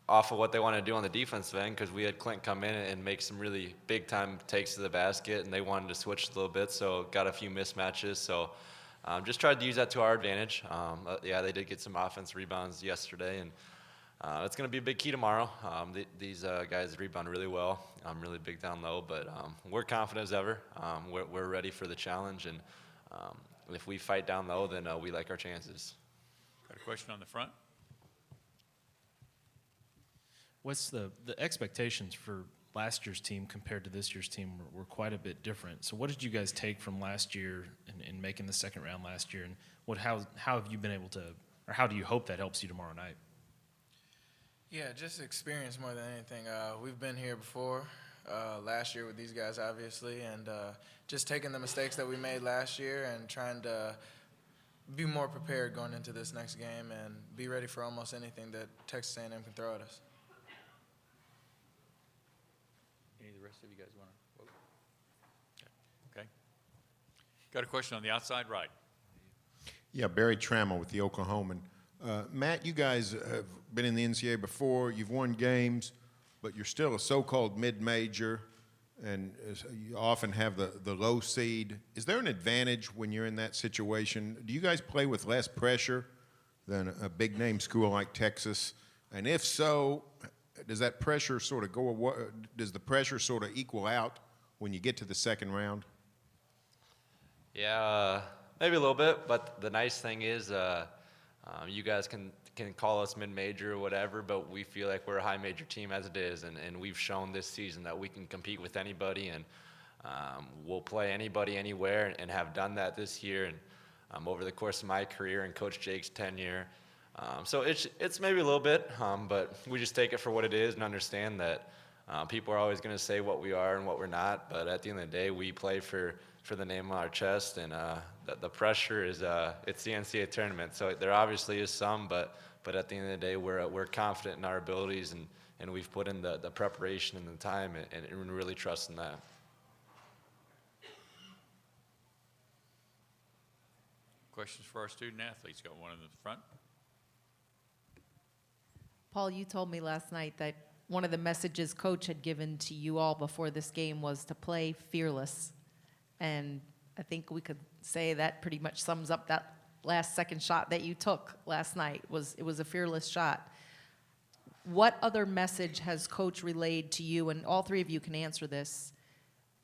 off of what they wanted to do on the defensive end because we had Clint come in and make some really big-time takes to the basket, and they wanted to switch a little bit, so got a few mismatches. So just tried to use that to our advantage. Yeah, they did get some offense rebounds yesterday, and it's going to be a big key tomorrow. These guys rebound really well. Really big down low, but we're confident as ever. We're ready for the challenge, and if we fight down low, then we like our chances. Got a question on the front? What's the expectations for last year's team compared to this year's team were quite a bit different. So what did you guys take from last year in making the second round last year, and how have you been able to, or how do you hope that helps you tomorrow night? Yeah, just experience more than anything. We've been here before, last year with these guys, obviously, and just taking the mistakes that we made last year and trying to be more prepared going into this next game and be ready for almost anything that Texas A&M can throw at us. Any of the rest of you guys want to vote? Okay. Got a question on the outside right. Yeah, Barry Trammell with the Oklahoman. Matt, you guys have been in the NCAA before. You've won games, but you're still a so-called mid-major, and you often have the low seed. Is there an advantage when you're in that situation? Do you guys play with less pressure than a big-name school like Texas? And if so, does that pressure sort of go away? Does the pressure sort of equal out when you get to the second round? Yeah, maybe a little bit, but the nice thing is you guys can call us mid-major or whatever, but we feel like we're a high-major team as it is, and we've shown this season that we can compete with anybody, and we'll play anybody anywhere, and have done that this year and over the course of my career and Coach Jake's tenure. So it's maybe a little bit, but we just take it for what it is and understand that people are always going to say what we are and what we're not, but at the end of the day, we play for the name on our chest, and the pressure is it's the NCAA tournament, so there obviously is some, but at the end of the day, we're confident in our abilities, and we've put in the preparation and the time, and really trust in that. Questions for our student athletes? Got one in the front. Paul, you told me last night that one of the messages Coach had given to you all before this game was to play fearless. And I think we could say that pretty much sums up that last second shot that you took last night. It was a fearless shot. What other message has Coach relayed to you, and all three of you can answer this,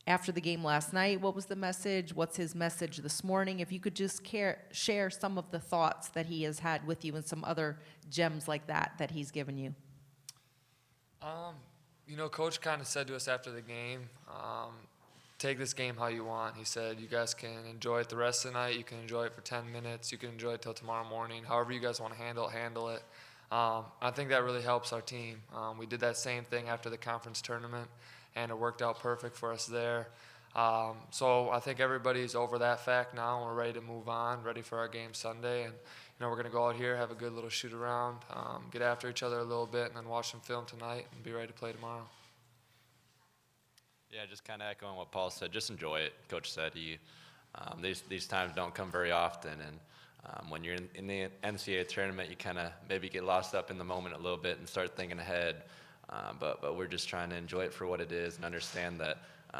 after the game last night? What was the message? What's his message this morning? If you could just share some of the thoughts that he has had with you and some other gems like that he's given you. You know, Coach kind of said to us after the game, take this game how you want. He said, you guys can enjoy it the rest of the night. You can enjoy it for 10 minutes. You can enjoy it till tomorrow morning. However you guys want to handle it. I think that really helps our team. We did that same thing after the conference tournament, and it worked out perfect for us there. So I think everybody's over that fact now, and we're ready to move on, ready for our game Sunday. And we're going to go out here, have a good little shoot around, get after each other a little bit, and then watch some film tonight and be ready to play tomorrow. Yeah, just kind of echoing what Paul said. Just enjoy it. Coach said these times don't come very often, and when you're in the NCAA tournament, you kind of maybe get lost up in the moment a little bit and start thinking ahead. But we're just trying to enjoy it for what it is and understand that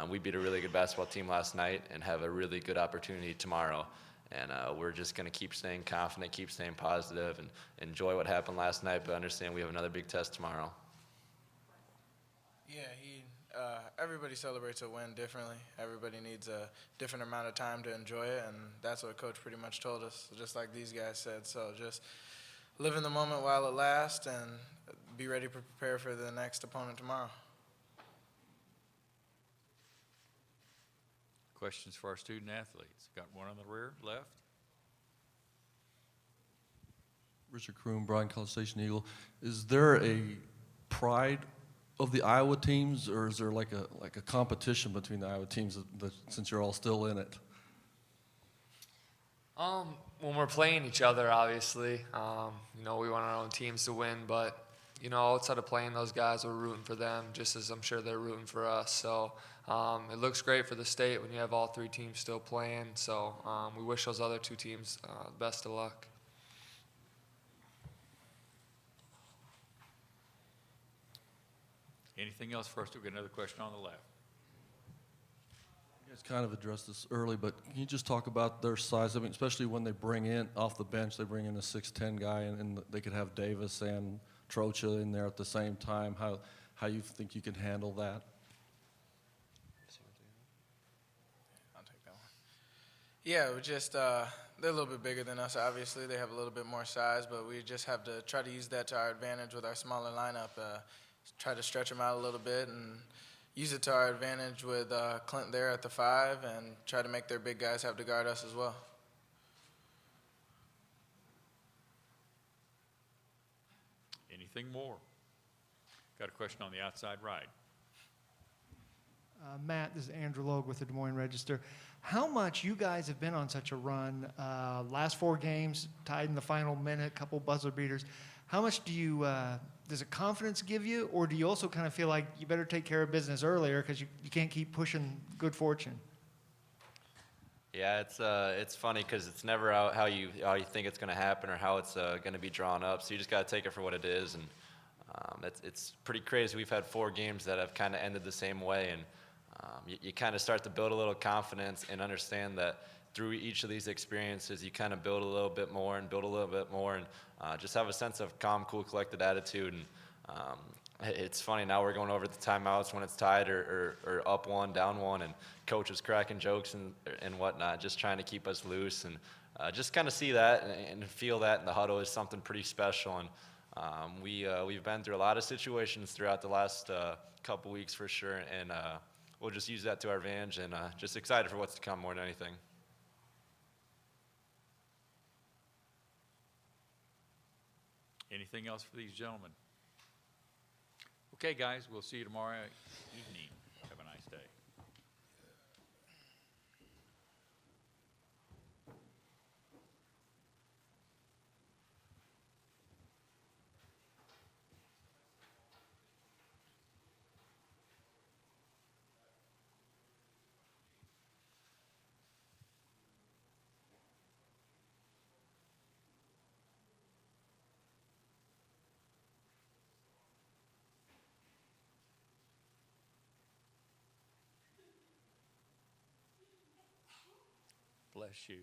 we beat a really good basketball team last night and have a really good opportunity tomorrow. And we're just going to keep staying confident, keep staying positive, and enjoy what happened last night, but understand we have another big test tomorrow. Yeah, everybody celebrates a win differently. Everybody needs a different amount of time to enjoy it, and that's what Coach pretty much told us, just like these guys said. So just live in the moment while it lasts and be ready to prepare for the next opponent tomorrow. Questions for our student athletes? Got one on the rear, left. Richard Krueger, Bryan College Station Eagle. Is there a pride of the Iowa teams, or is there like a competition between the Iowa teams since you're all still in it? When we're playing each other, obviously, we want our own teams to win, but outside of playing those guys, we're rooting for them just as I'm sure they're rooting for us. So it looks great for the state when you have all three teams still playing. So we wish those other two teams best of luck. Anything else for us? We've got another question on the left. You guys kind of addressed this early, but can you just talk about their size? I mean, especially when they bring in off the bench, they bring in a 6'10" guy, and they could have Davis and Trocha in there at the same time. How you think you can handle that? I'll take that one. Yeah, we just they're a little bit bigger than us. Obviously, they have a little bit more size, but we just have to try to use that to our advantage with our smaller lineup. Try to stretch them out a little bit and use it to our advantage with Clint there at the 5, and try to make their big guys have to guard us as well. Anything more? Got a question on the outside right. Matt, this is Andrew Logue with the Des Moines Register. How much you guys have been on such a run, last 4 games, tied in the final minute, couple buzzer beaters. How much does it confidence give you, or do you also kind of feel like you better take care of business earlier because you can't keep pushing good fortune? Yeah, it's funny because it's never out how you think it's going to happen or how it's going to be drawn up. So you just got to take it for what it is, and it's pretty crazy. We've had 4 games that have kind of ended the same way, and you kind of start to build a little confidence and understand that through each of these experiences, you kind of build a little bit more and build a little bit more, and just have a sense of calm, cool, collected attitude. And it's funny, now we're going over the timeouts when it's tied or up 1, down 1, and coach is cracking jokes and whatnot, just trying to keep us loose. And just kind of see that and feel that in the huddle is something pretty special. And we've been through a lot of situations throughout the last couple weeks for sure, and we'll just use that to our advantage, and just excited for what's to come more than anything. Anything else for these gentlemen? Okay, guys, we'll see you tomorrow evening. Have a nice day. Bless you.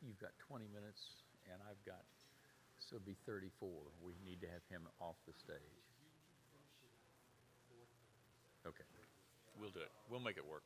you've got 20 minutes, and I've got, so it'd be 34. We need to have him off the stage. Okay, we'll do it. We'll make it work.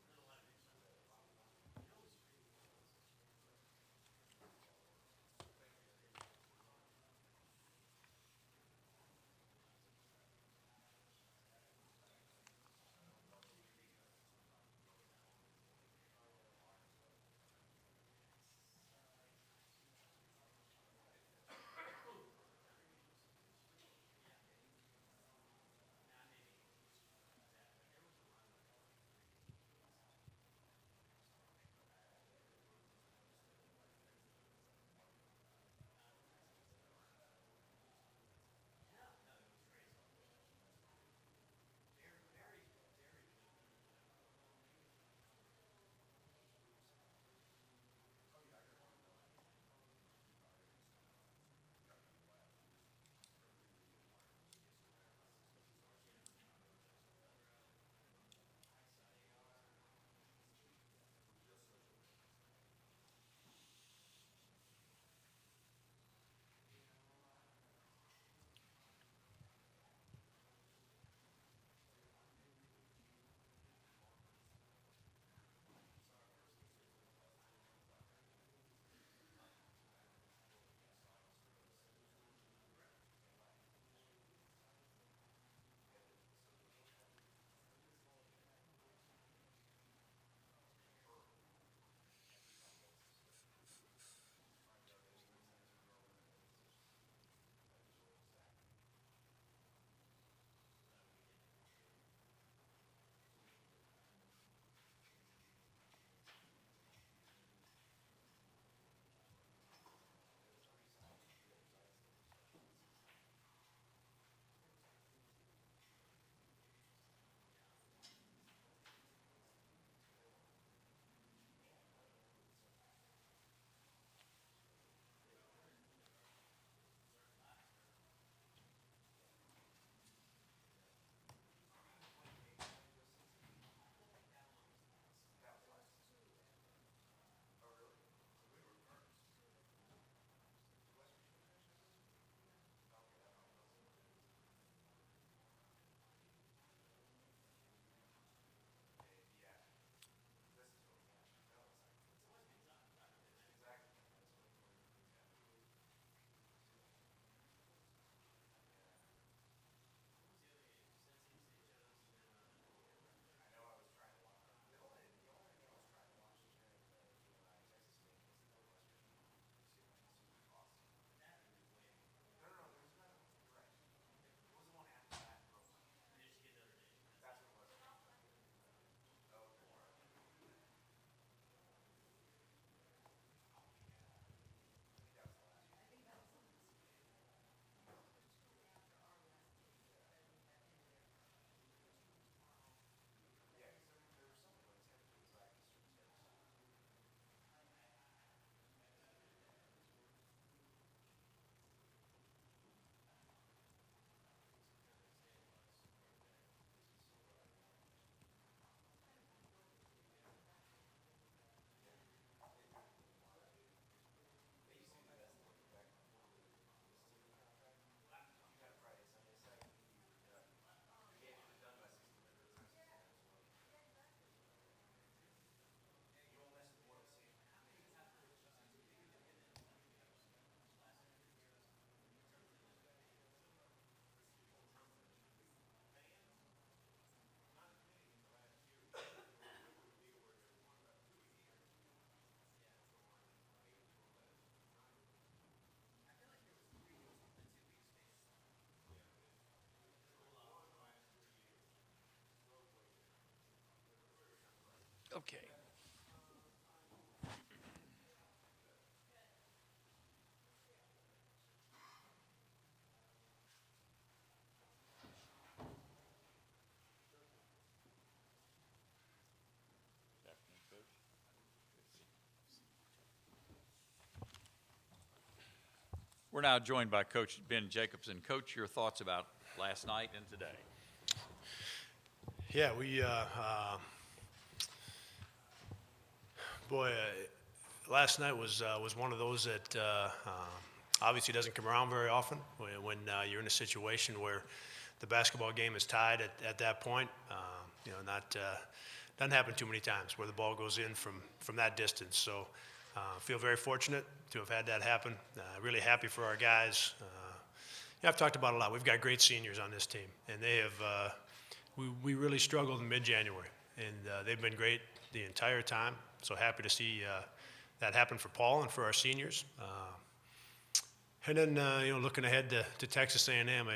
Okay. We're now joined by Coach Ben Jacobson. Coach, your thoughts about last night and today? Yeah, we, boy, last night was one of those that obviously doesn't come around very often when you're in a situation where the basketball game is tied at that point. Doesn't happen too many times where the ball goes in from that distance. So feel very fortunate to have had that happen. Really happy for our guys. I've talked about it a lot. We've got great seniors on this team, and they have. We really struggled in mid-January, and they've been great the entire time. So happy to see that happen for Paul and for our seniors. And then looking ahead to Texas A&M,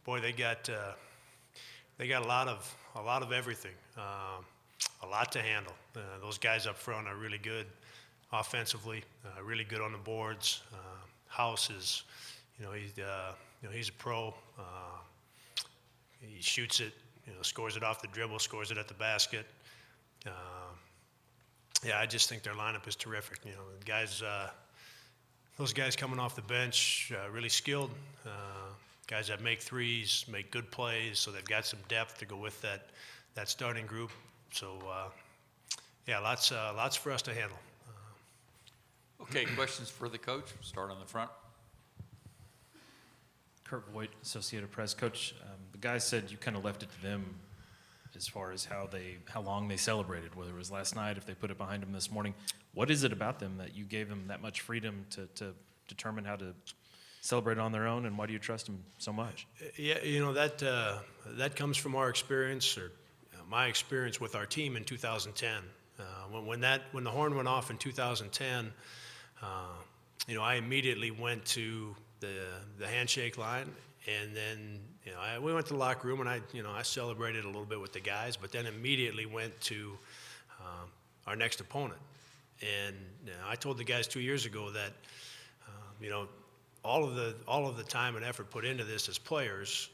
boy, they got a lot of everything, a lot to handle. Those guys up front are really good offensively, really good on the boards. House is, he's a pro. He shoots it, scores it off the dribble, scores it at the basket. I just think their lineup is terrific. Guys, those guys coming off the bench, really skilled. Guys that make threes, make good plays, so they've got some depth to go with that starting group. So, lots for us to handle. Okay, questions for the coach? Start on the front. Kurt Voigt, Associated Press. Coach, the guys said you kind of left it to them as far as how long they celebrated, whether it was last night, if they put it behind them this morning. What is it about them that you gave them that much freedom to determine how to celebrate on their own, and why do you trust them so much? Yeah, that comes from our experience, or my experience with our team in 2010. When the horn went off in 2010, I immediately went to the handshake line, and then we went to the locker room, and I celebrated a little bit with the guys, but then immediately went to our next opponent. And I told the guys 2 years ago that all of the time and effort put into this as players,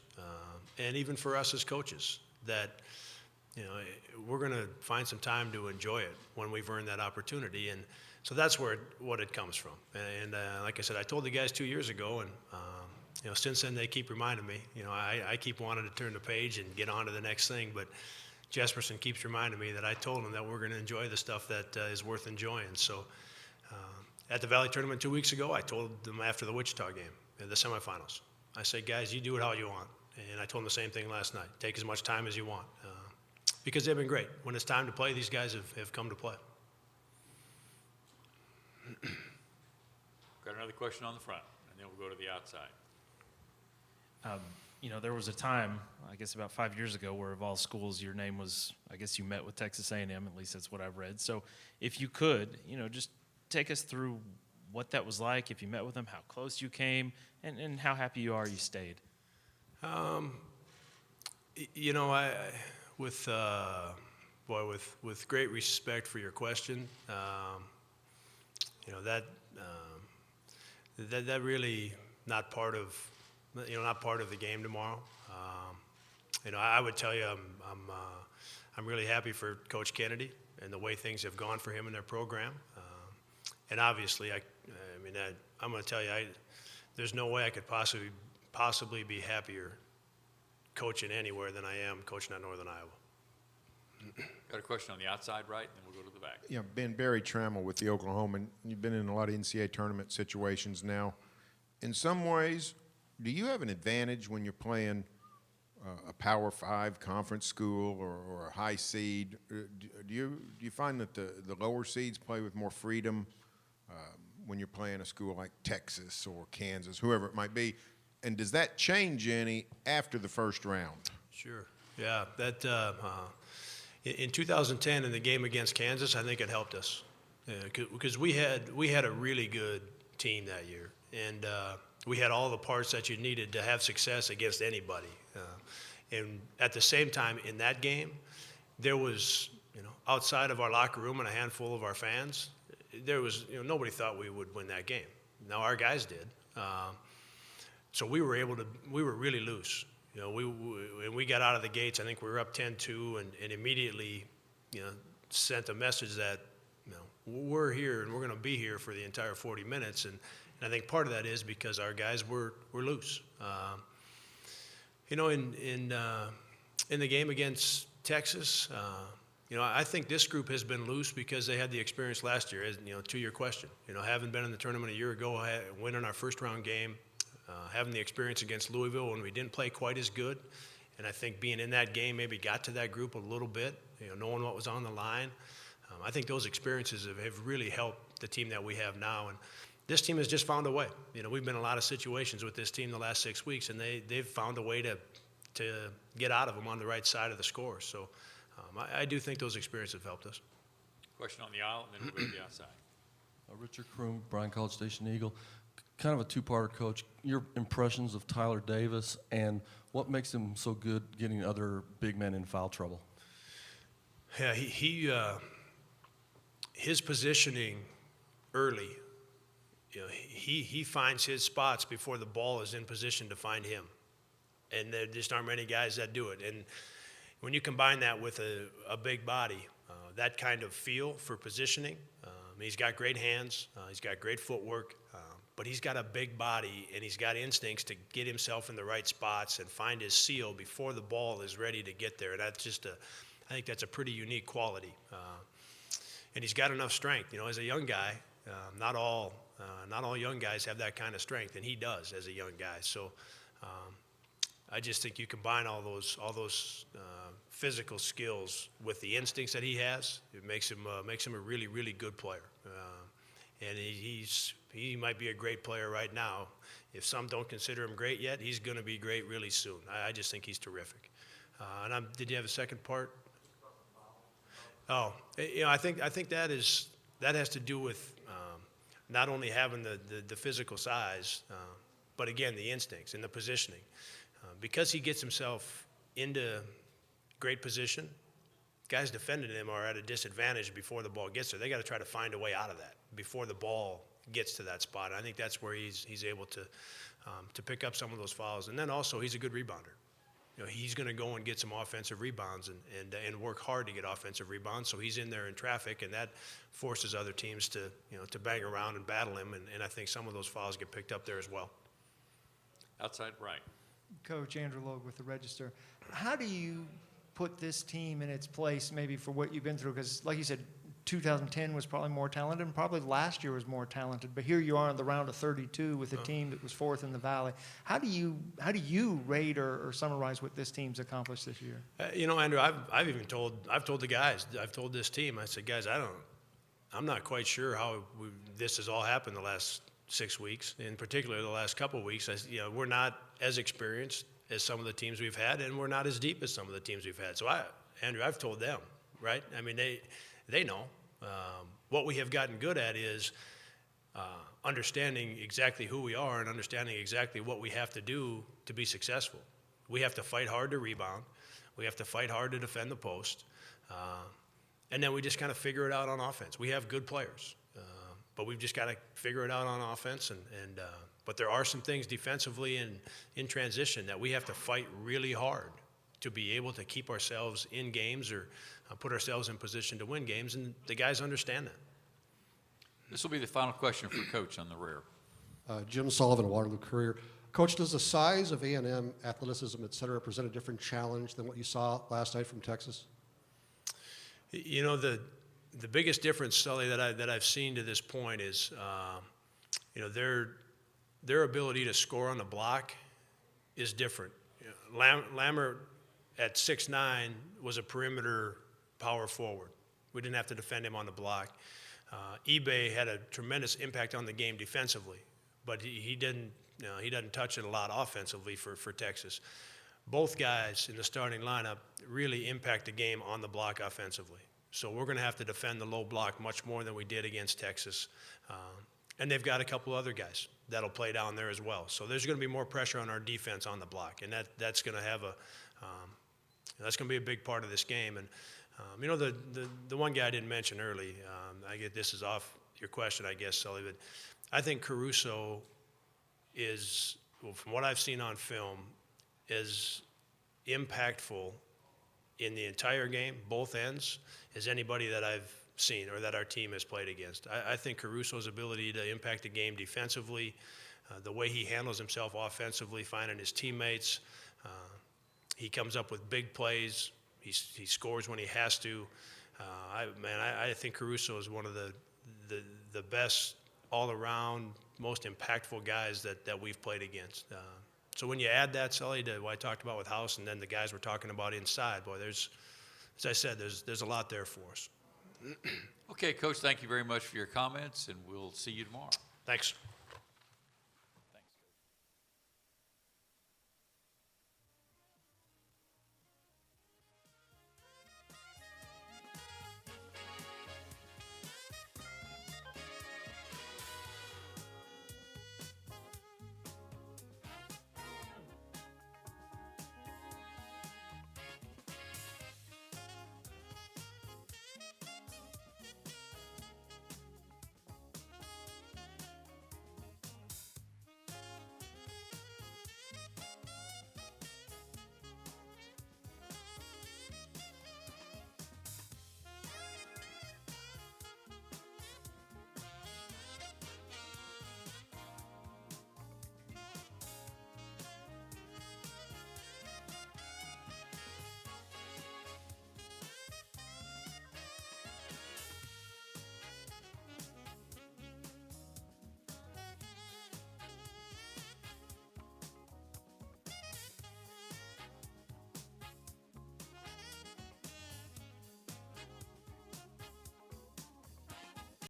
and even for us as coaches, that we're going to find some time to enjoy it when we've earned that opportunity. And so that's what it comes from. And like I said, I told the guys 2 years ago, and since then they keep reminding me. I keep wanting to turn the page and get on to the next thing, but Jesperson keeps reminding me that I told him that we're going to enjoy the stuff that is worth enjoying. So at the Valley Tournament 2 weeks ago, I told them after the Wichita game, the semifinals, I said, guys, you do it how you want. And I told them the same thing last night. Take as much time as you want. Because they've been great. When it's time to play, these guys have come to play. Got another question on the front, and then we'll go to the outside. There was a time, I guess about 5 years ago, where of all schools, your name was, I guess you met with Texas A&M, at least that's what I've read. So if you could, just take us through what that was like, if you met with them, how close you came, and how happy you are you stayed. With great respect for your question, that really not part of the game tomorrow. I would tell you I'm really happy for Coach Kennedy and the way things have gone for him in their program. And obviously, I'm going to tell you, there's no way I could possibly be happier coaching anywhere than I am coaching at Northern Iowa. Got a question on the outside right, and then we'll go to the back. Yeah, Ben, Barry Trammell with the Oklahoman. You've been in a lot of NCAA tournament situations now. In some ways, do you have an advantage when you're playing a Power 5 conference school or a high seed? Do you find that the lower seeds play with more freedom when you're playing a school like Texas or Kansas, whoever it might be? And does that change any after the first round? Sure. Yeah, in 2010 in the game against Kansas, I think it helped us because we had a really good team that year, and we had all the parts that you needed to have success against anybody. And at the same time, in that game, there was, outside of our locker room and a handful of our fans, there was, nobody thought we would win that game. Now our guys did. So we were really loose. We got out of the gates. I think we were up 10-2, and immediately, sent a message that, we're here and we're going to be here for the entire 40 minutes. And I think part of that is because our guys were loose. In the game against Texas, You know, I think this group has been loose because they had the experience last year, as, you know, to your question. You know, having been in the tournament a year ago, winning our first round game, having the experience against Louisville when we didn't play quite as good. And I think being in that game maybe got to that group a little bit, you know, knowing what was on the line. I think those experiences have really helped the team that we have now. And this team has just found a way. You know, we've been in a lot of situations with this team the last 6 weeks, and they've found a way to get out of them on the right side of the score. So I do think those experiences have helped us. Question on the aisle, and then we'll go to the outside. Richard Kroom, Bryan College Station Eagle. Kind of a two-parter, Coach. Your impressions of Tyler Davis and what makes him so good getting other big men in foul trouble? Yeah, his positioning early, you know, he finds his spots before the ball is in position to find him. And there just aren't many guys that do it. And when you combine that with a big body, that kind of feel for positioning, he's got great hands, he's got great footwork, but he's got a big body and he's got instincts to get himself in the right spots and find his seal before the ball is ready to get there. And that's just I think that's a pretty unique quality. And he's got enough strength. You know, as a young guy, not all young guys have that kind of strength, and he does as a young guy. So I just think you combine all those physical skills with the instincts that he has. It makes him a really, really good player. And he might be a great player right now. If some don't consider him great yet, he's going to be great really soon. I just think he's terrific. Did you have a second part? Oh, you know, I think that has to do with not only having the physical size, but again the instincts and the positioning. Because he gets himself into great position, guys defending him are at a disadvantage before the ball gets there. They got to try to find a way out of that before the ball gets to that spot. And I think that's where he's able to pick up some of those fouls. And then also he's a good rebounder. You know, he's going to go and get some offensive rebounds and work hard to get offensive rebounds. So he's in there in traffic, and that forces other teams to bang around and battle him. And I think some of those fouls get picked up there as well. Outside right. Coach Andrew Logue with the Register. How do you put this team in its place maybe for what you've been through? Because like you said, 2010 was probably more talented, and probably last year was more talented. But here you are in the round of 32 with a team that was fourth in the Valley. How do you rate or summarize what this team's accomplished this year? You know, Andrew, I've told the guys, I've told this team, I said, guys, I'm not quite sure how this has all happened the last 6 weeks, in particular the last couple of weeks. We're not as experienced as some of the teams we've had, and we're not as deep as some of the teams we've had. So Andrew, I've told them, right? I mean, they know. What we have gotten good at is understanding exactly who we are and understanding exactly what we have to do to be successful. We have to fight hard to rebound. We have to fight hard to defend the post. And then we just kind of figure it out on offense. We have good players, but we've just got to figure it out on offense. But there are some things defensively and in transition that we have to fight really hard to be able to keep ourselves in games or put ourselves in position to win games, and the guys understand that. This will be the final question for Coach on the rear. Jim Sullivan, Waterloo Courier. Coach, does the size of A&M, athleticism, et cetera, present a different challenge than what you saw last night from Texas? You know, the biggest difference, Sully, that I've seen to this point is, their ability to score on the block is different. Lammert at 6'9" was a perimeter power forward. We didn't have to defend him on the block. eBay had a tremendous impact on the game defensively, but he doesn't touch it a lot offensively for Texas. Both guys in the starting lineup really impact the game on the block offensively. So we're going to have to defend the low block much more than we did against Texas. And they've got a couple other guys that'll play down there as well. So there's going to be more pressure on our defense on the block, and that's going to have that's going to be a big part of this game. And the one guy I didn't mention early, this is off your question, I guess, Sully, but I think Caruso is, from what I've seen on film, is impactful in the entire game, both ends, as anybody that I've seen or that our team has played against. I think Caruso's ability to impact the game defensively, the way he handles himself offensively, finding his teammates, he comes up with big plays, he scores when he has to. I think Caruso is one of the best all-around, most impactful guys that we've played against. So when you add that, Sully, to what I talked about with House, and then the guys we're talking about inside, boy, as I said, there's a lot there for us. Okay, Coach, thank you very much for your comments, and we'll see you tomorrow. Thanks.